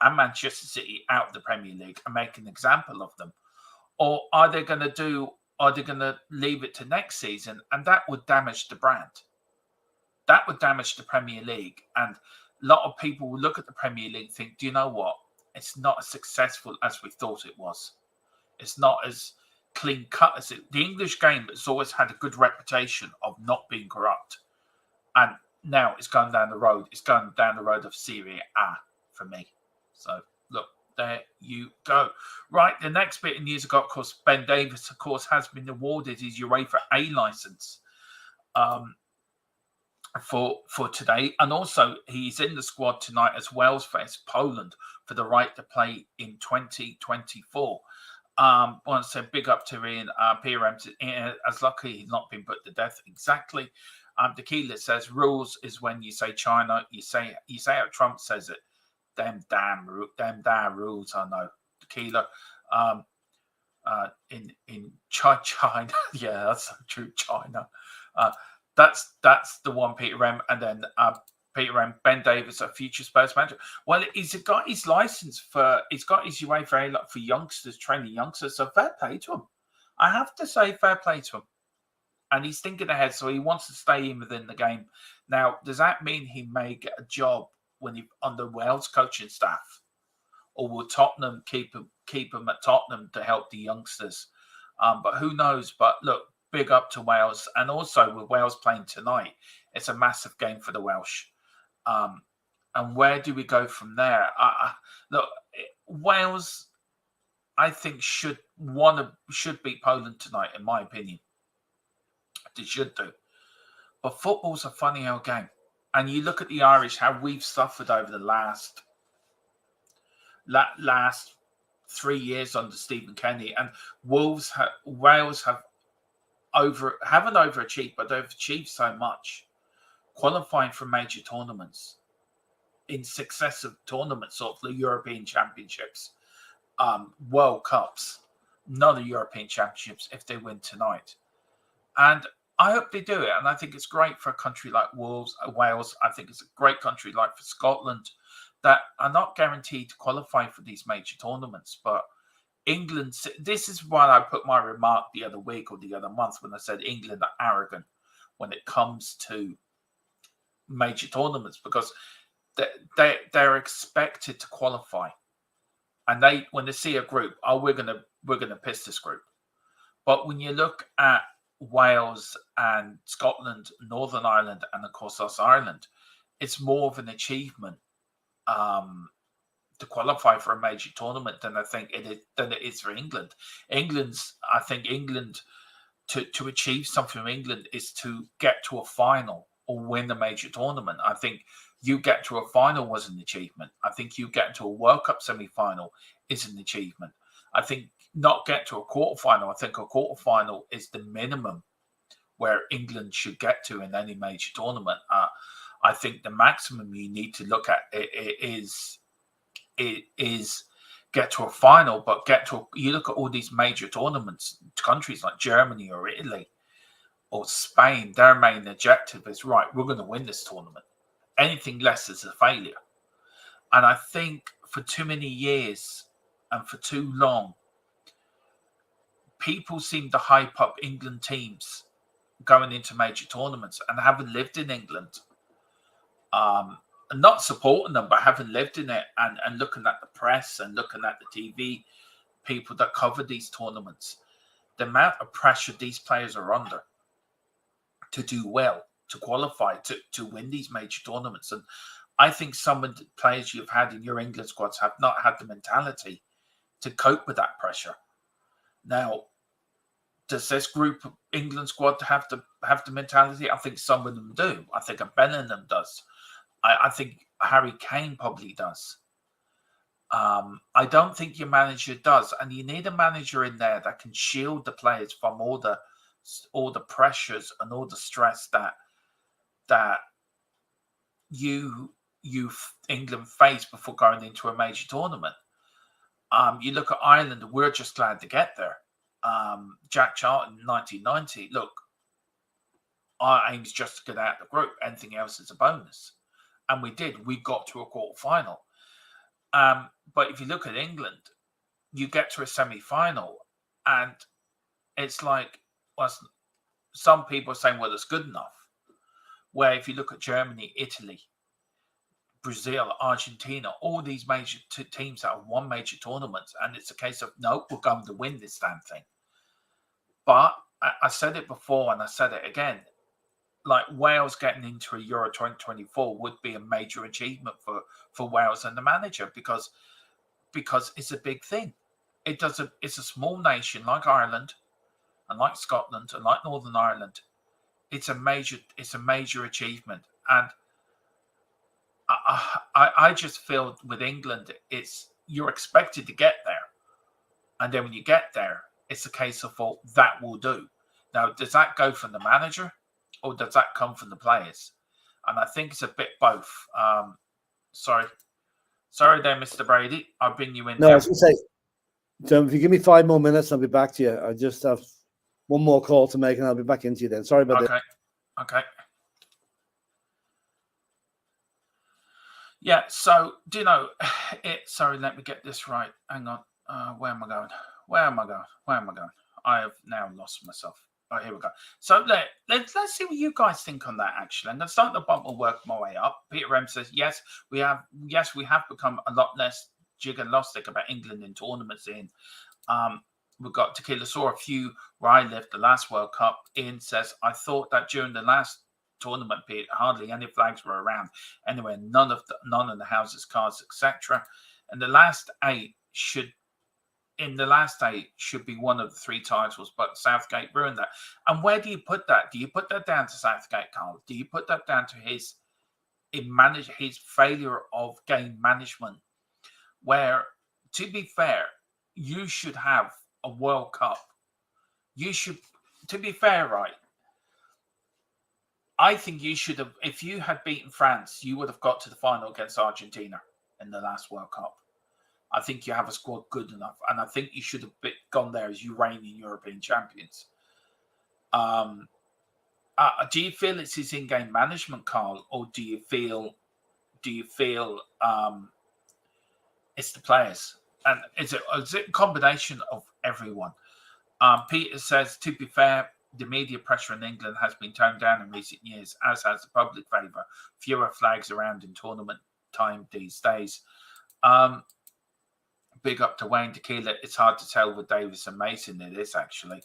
and Manchester City out of the Premier League and make an example of them. Or are they going to do are they going to leave it to next season? And that would damage the brand. That would damage the Premier League. And a lot of people will look at the Premier League and think, do you know what? It's not as successful as we thought it was. It's not as clean cut as it. The English game has always had a good reputation of not being corrupt. And now it's going down the road. It's going down the road of Serie A for me. So, look, there you go. Right, the next bit of news I got, of course, Ben Davies, of course, has been awarded his UEFA A license for today. And also, he's in the squad tonight as Wales face Poland for the right to play in 2024. I want to say big up to Ian PRM, as lucky he's not been put to death. Exactly. The Keeler says rules is when you say China, you say how Trump says it. Them damn rules, I know. The Keeler. In China, yeah, that's so true. China. That's the one, Peter M. And then Peter M. Ben Davies, a future Spurs manager. Well, he's got his license he's got his UEFA for youngsters, training youngsters. So fair play to him. I have to say, fair play to him. And he's thinking ahead, so he wants to stay in within the game. Now, does that mean he may get a job when he on the Wales coaching staff, or will Tottenham keep him at Tottenham to help the youngsters? But who knows? But look, big up to Wales, and also with Wales playing tonight, it's a massive game for the Welsh. And where do we go from there? Look, Wales, I think should beat Poland tonight, in my opinion. They should do. But football's a funny old game. And you look at the Irish, how we've suffered over the last 3 years under Stephen Kenny. And Wales haven't overachieved, but they've achieved so much. Qualifying for major tournaments in successive tournaments, sort of the European Championships, World Cups, not the European Championships if they win tonight. And I hope they do it. And I think it's great for a country like Wales. I think it's a great country like for Scotland that are not guaranteed to qualify for these major tournaments. But England, this is why I put my remark the other week or the other month when I said England are arrogant when it comes to major tournaments, because they're expected to qualify. And when they see a group, we're gonna piss this group. But when you look at Wales and Scotland, Northern Ireland, and of course us Ireland, it's more of an achievement to qualify for a major tournament than it is for England. I think England to achieve something from England is to get to a final or win a major tournament. I think you get to a final was an achievement. I think you get to a World Cup semi-final is an achievement. I think not get to a quarterfinal. I think a quarterfinal is the minimum where England should get to in any major tournament. I think the maximum you need to look at is get to a final, but you look at all these major tournaments, countries like Germany or Italy or Spain, their main objective is, right, we're going to win this tournament. Anything less is a failure. And I think for too many years and for too long, people seem to hype up England teams going into major tournaments, and having lived in England, not supporting them, but having lived in it and looking at the press and looking at the TV people that cover these tournaments, the amount of pressure these players are under to do well, to qualify, to win these major tournaments. And I think some of the players you've had in your England squads have not had the mentality to cope with that pressure. Now, does this group of England squad have the mentality? I think some of them do. I think a Bellingham does. I think Harry Kane probably does. I don't think your manager does, and you need a manager in there that can shield the players from all the pressures and all the stress that you England face before going into a major tournament. You look at Ireland, we're just glad to get there. Jack Charlton, 1990. Look, our aim is just to get out of the group. Anything else is a bonus. And we did. We got to a quarter-final. But if you look at England, you get to a semi-final, and it's like, well, some people are saying, well, it's good enough. Where if you look at Germany, Italy, Brazil, Argentina, all these major teams that have won major tournaments, and it's a case of, no, we're going to win this damn thing. But I said it before and I said it again, like Wales getting into a Euro 2024 would be a major achievement for Wales and the manager because it's a big thing. It's a small nation like Ireland and like Scotland and like Northern Ireland. It's a major achievement. And I just feel with England, you're expected to get there. And then when you get there, it's a case of, well, that will do. Now, does that go from the manager or does that come from the players? And I think it's a bit both. Sorry there, Mr. Brady. I'll bring you in. No, I was going to say, Tom, if you give me 5 more minutes, I'll be back to you. I just have one more call to make and I'll be back into you then. Sorry about that. Okay. Yeah, so, do you know, sorry, let me get this right. Hang on. Where am I going? I have now lost myself. Oh, here we go. So let's see what you guys think on that, actually. I'm going to start the bump and work my way up. Peter M says, yes, we have become a lot less jig-agnostic about England in tournaments. We've got Tequila saw a few where I lived the last World Cup. Ian says, I thought that during the last tournament period, hardly any flags were around. Anyway, none of the houses, cars, etc. And the last 8 should be one of the 3 titles, but Southgate ruined that. And where do you put that? Do you put that down to Southgate, Carl? Do you put that down to his failure of game management? Where, to be fair, you should have a World Cup. You should, to be fair, right? I think you should have, if you had beaten France, you would have got to the final against Argentina in the last World Cup. I think you have a squad good enough, and I think you should have gone there as you reigning European champions. Do you feel it's his in-game management, Carl, or do you feel it's the players? And is it a combination of everyone? Peter says, to be fair, the media pressure in England has been toned down in recent years, as has the public favour. Fewer flags around in tournament time these days. Big up to Wayne Tequila. It's hard to tell with Davis and Mason. It is actually.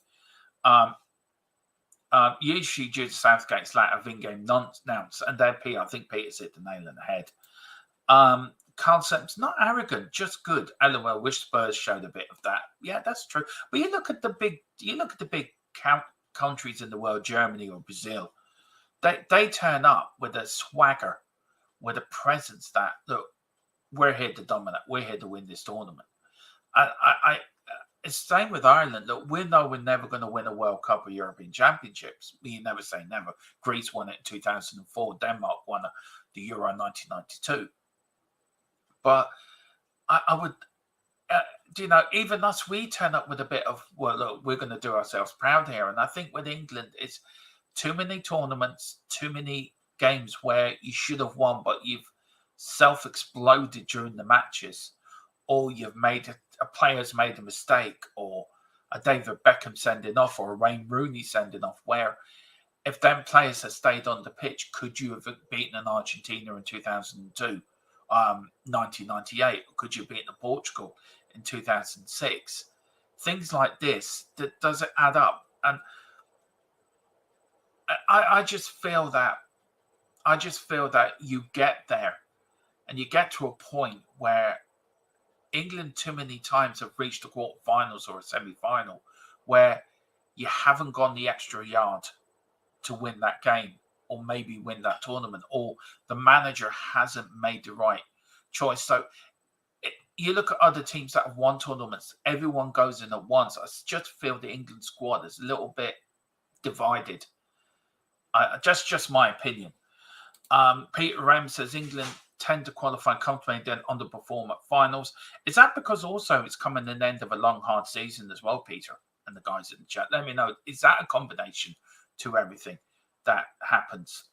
Usually due to Southgate's lack of in-game nonsense, and then I think Peter's hit the nail on the head. Carl Sims, not arrogant, just good. LOL, wish Spurs showed a bit of that. Yeah, that's true. But you look at the big countries in the world, Germany or Brazil. They turn up with a swagger, with a presence that, look, we're here to dominate. We're here to win this tournament. It's the same with Ireland. Look, we know we're never going to win a World Cup or European Championships. You never say never. Greece won it in 2004. Denmark won the Euro in 1992. But I would, even us, we turn up with a bit of, well, look, we're going to do ourselves proud here. And I think with England, it's too many tournaments, too many games where you should have won, but you've self-exploded during the matches, or you've made a player's made a mistake, or a David Beckham sending off, or a Wayne Rooney sending off, where if them players had stayed on the pitch, could you have beaten an Argentina in 2002, 1998? Or could you have beaten Portugal in 2006? Things like this, that does it add up? And I just feel that you get there and you get to a point where England too many times have reached the quarterfinals or a semi-final where you haven't gone the extra yard to win that game or maybe win that tournament, or the manager hasn't made the right choice. So you look at other teams that have won tournaments, everyone goes in at once. I just feel the England squad is a little bit divided. Just my opinion. Peter Ram says England tend to qualify comfortably, then underperform at finals. Is that because also it's coming to the end of a long, hard season as well, Peter, and the guys in the chat? Let me know. Is that a combination to everything that happens?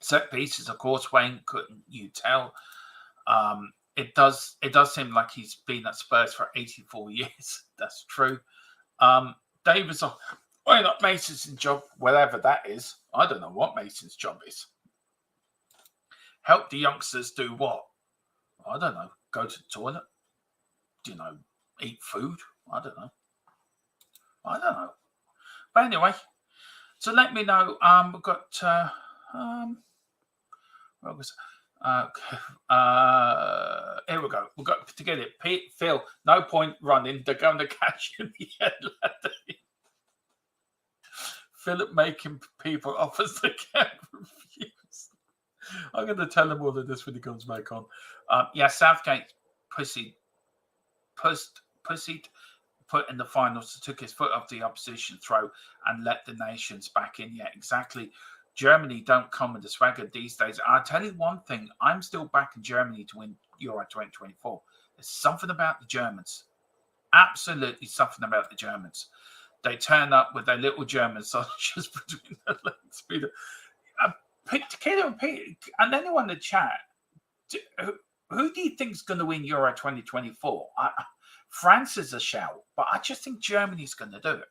Set pieces, of course, Wayne, couldn't you tell? It does seem like he's been at Spurs for 84 years. That's true. Dave was on, why not Mason's job, whatever that is. I don't know what Mason's job is. Help the youngsters do what? I don't know. Go to the toilet? Eat food? I don't know. But anyway, so let me know. We've got what was here we go. We've got to get it. Pete, Phil, no point running. They're going to catch you in the end. Philip making people offers they can't refuse. I'm going to tell him all of this when he comes back on. Southgate pussied put in the finals, took his foot off the opposition throat and let the nations back in. Yeah, exactly. Germany don't come with the swagger these days. I'll tell you one thing. I'm still backing Germany to win Euro 2024. There's something about the Germans. Absolutely something about the Germans. They turn up with their little German soldiers between their legs. And anyone in the chat, who do you think is going to win Euro 2024? France is a shout, but I just think Germany's going to do it.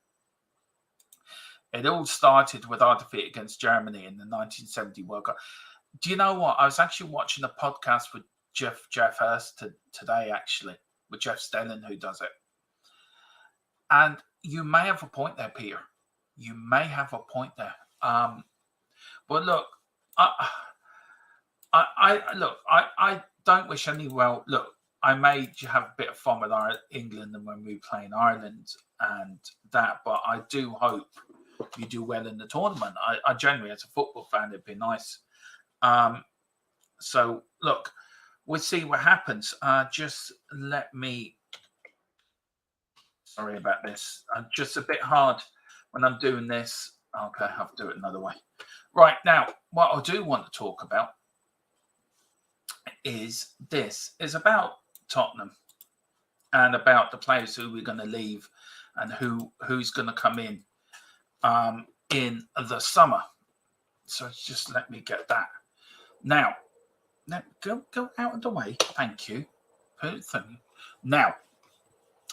It all started with our defeat against Germany in the 1970 World Cup. Do you know what? I was actually watching a podcast with Jeff Hurst today, actually, with Jeff Stelling, who does it. And you may have a point there, Peter. You may have a point there. But look, I don't wish any well. Look, I may have a bit of fun with England and when we play in Ireland and that, but I do hope you do well in the tournament. I generally, as a football fan, it'd be nice. So look, we'll see what happens. Just let me. Sorry about this. I'm just a bit hard when I'm doing this. Okay, I have to do it another way. Right, now, what I do want to talk about is about Tottenham and about the players who we're going to leave and who's going to come in the summer. So just let me get that. Now go out of the way. Thank you. Now,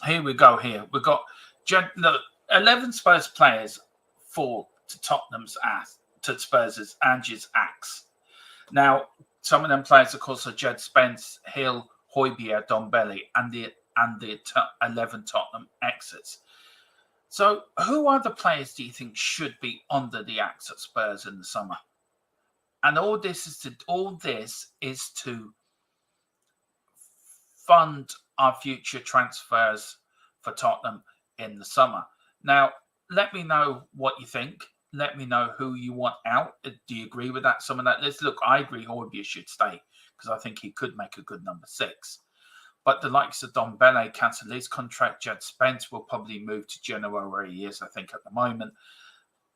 here we go. We've got 11 Spurs players fall to Tottenham's ass, to Spurs' Ange's axe. Now, some of them players, of course, are Jed Spence, Hill, Højbjerg, Dombele, and the 11 Tottenham exits. So, who are the players do you think should be under the axe at Spurs in the summer? And all this is to fund our future transfers for Tottenham in the summer. Now, let me know what you think. Let me know who you want out. Do you agree with that? Some of that list. Look, I agree Højbjerg should stay because I think he could make a good number 6. But the likes of Dombele cancel his contract. Jed Spence will probably move to Genoa where he is, I think, at the moment.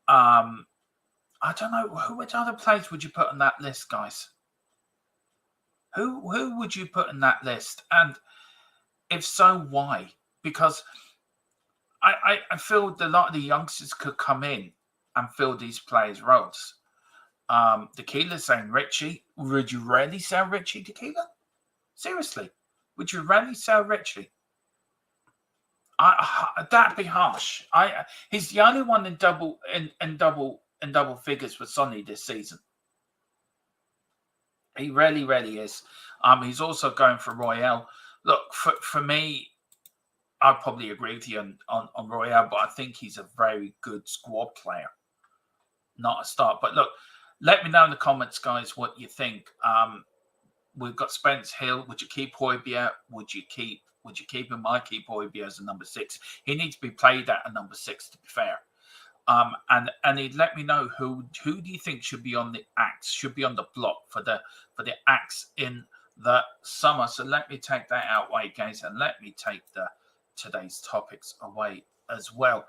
I don't know. Which other players would you put on that list, guys? Who would you put in that list? And if so, why? Because I feel a lot of the youngsters could come in and fill these players' roles. Tequila's saying Richie. Would you really sell Richie, Tequila? Seriously, would you really sell Richie? That'd be harsh. He's the only one in double figures for Sonny this season. He really, really is. He's also going for Royale. Look, for me, I probably agree with you on Royale, but I think he's a very good squad player, not a start. But look, let me know in the comments, guys, what you think. We've got Spence, Hill. Would you keep Højbjerg? Would you keep him? I keep Højbjerg as a number 6. He needs to be played at a number 6, to be fair. And he'd let me know who do you think should be on the axe, should be on the block for the axe in the summer. So let me take that out way, guys, and let me take today's topics away as well.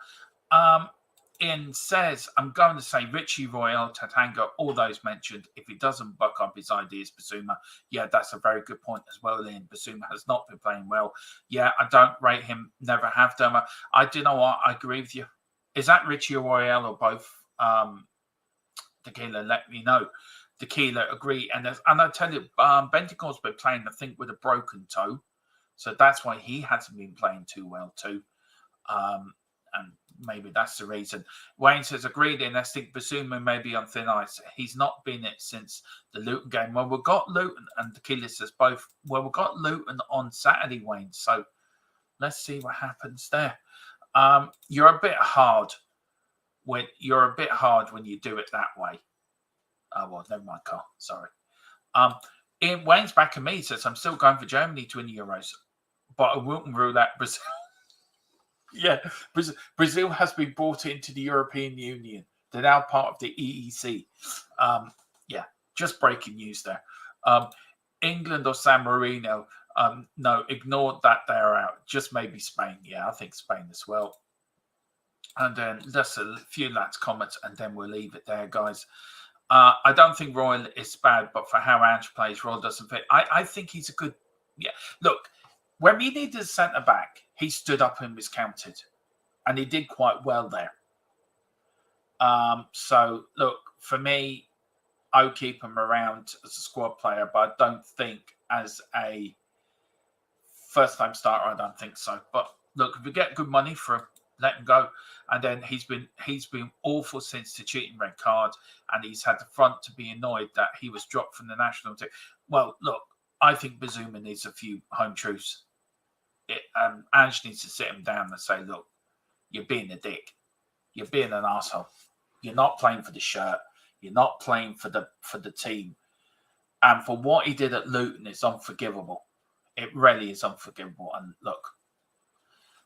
Ian says, I'm going to say Richie, Royale, Tatanga, all those mentioned. If he doesn't buck up his ideas, Basuma. Yeah, that's a very good point as well, Ian. Basuma has not been playing well. Yeah, I don't rate him, never have done. I do know what, I agree with you. Is that Richie or Royale or both? Tequila, let me know. Tequila, agree. And I tell you, Bentancur's been playing, I think, with a broken toe. So that's why he hasn't been playing too well too. and maybe that's the reason. Wayne says, agreed in. I think Basuma may be on thin ice. He's not been it since the Luton game. Well, we've got Luton, and Tequila says both. Well, we've got Luton on Saturday, Wayne. So let's see what happens there. You're a bit hard when you do it that way. Oh, well, never mind, Carl. Sorry. Ian Wayne's back at me. He says, I'm still going for Germany to win the Euros, but I wouldn't rule out Brazil. Yeah, Brazil has been brought into the European Union. They're now part of the EEC. Yeah, just breaking news there. England or San Marino? No, ignore that they're out. Just maybe Spain. Yeah, I think Spain as well. And then just a few lads' comments, and then we'll leave it there, guys. I don't think Royal is bad, but for how Ange plays, Royal doesn't fit. I think he's a good... Yeah, look, when we needed a centre-back, he stood up and was counted. And he did quite well there. So, look, for me, I would keep him around as a squad player, but I don't think as a first-time starter, I don't think so. But, look, if we get good money for him, let him go. And then he's been awful since the cheating red card, and he's had the front to be annoyed that he was dropped from the national team. Well, look, I think Bazuma needs a few home truths. Ange needs to sit him down and say, look, you're being a dick. You're being an asshole. You're not playing for the shirt. You're not playing for the team. And for what he did at Luton, it's unforgivable. It really is unforgivable. And look,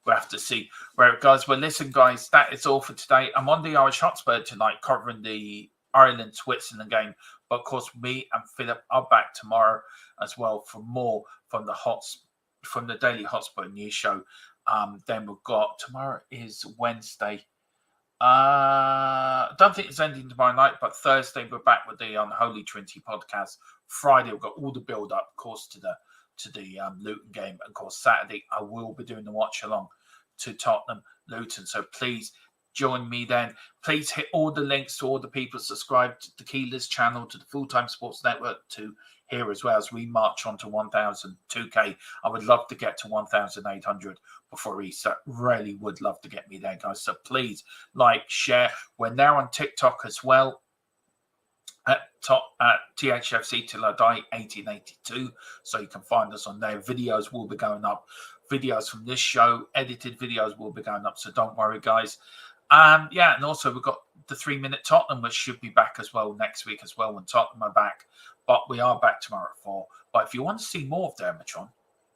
we'll have to see where it goes. Well, listen, guys, that is all for today. I'm on the Irish Hotspur tonight covering the Ireland-Switzerland game. But, of course, me and Philip are back tomorrow as well for more from the Daily Hotspur News Show. Then we've got, tomorrow is Wednesday. I don't think it's ending tomorrow night, but Thursday we're back with the Unholy Trinity podcast. Friday we've got all the build-up, of course, to the Luton game. And of course, Saturday I will be doing the watch-along to Tottenham Luton. So please join me then. Please hit all the links to all the people subscribed to Tequila's channel, to the Full-Time Sports Network, to here as well as we march on to 1,002K. I would love to get to 1,800 before Easter. Really would love to get me there, guys. So please like, share. We're now on TikTok as well. At THFC Till I Die 1882. So you can find us on there. Videos will be going up. Videos from this show, edited videos will be going up. So don't worry, guys. Yeah, and also we've got the 3-Minute Tottenham, which should be back as well next week as well when Tottenham are back. But we are back tomorrow at 4. But if you want to see more of Dermatron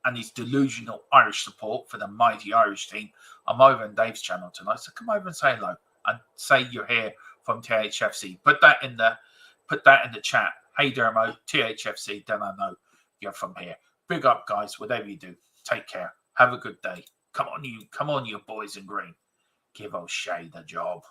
and his delusional Irish support for the mighty Irish team, I'm over on Dave's channel tonight. So come over and say hello and say you're here from THFC. Put that in the chat. Hey, Dermo, THFC, then I know you're from here. Big up, guys, whatever you do. Take care. Have a good day. Come on, you boys in green. Give O'Shea the job.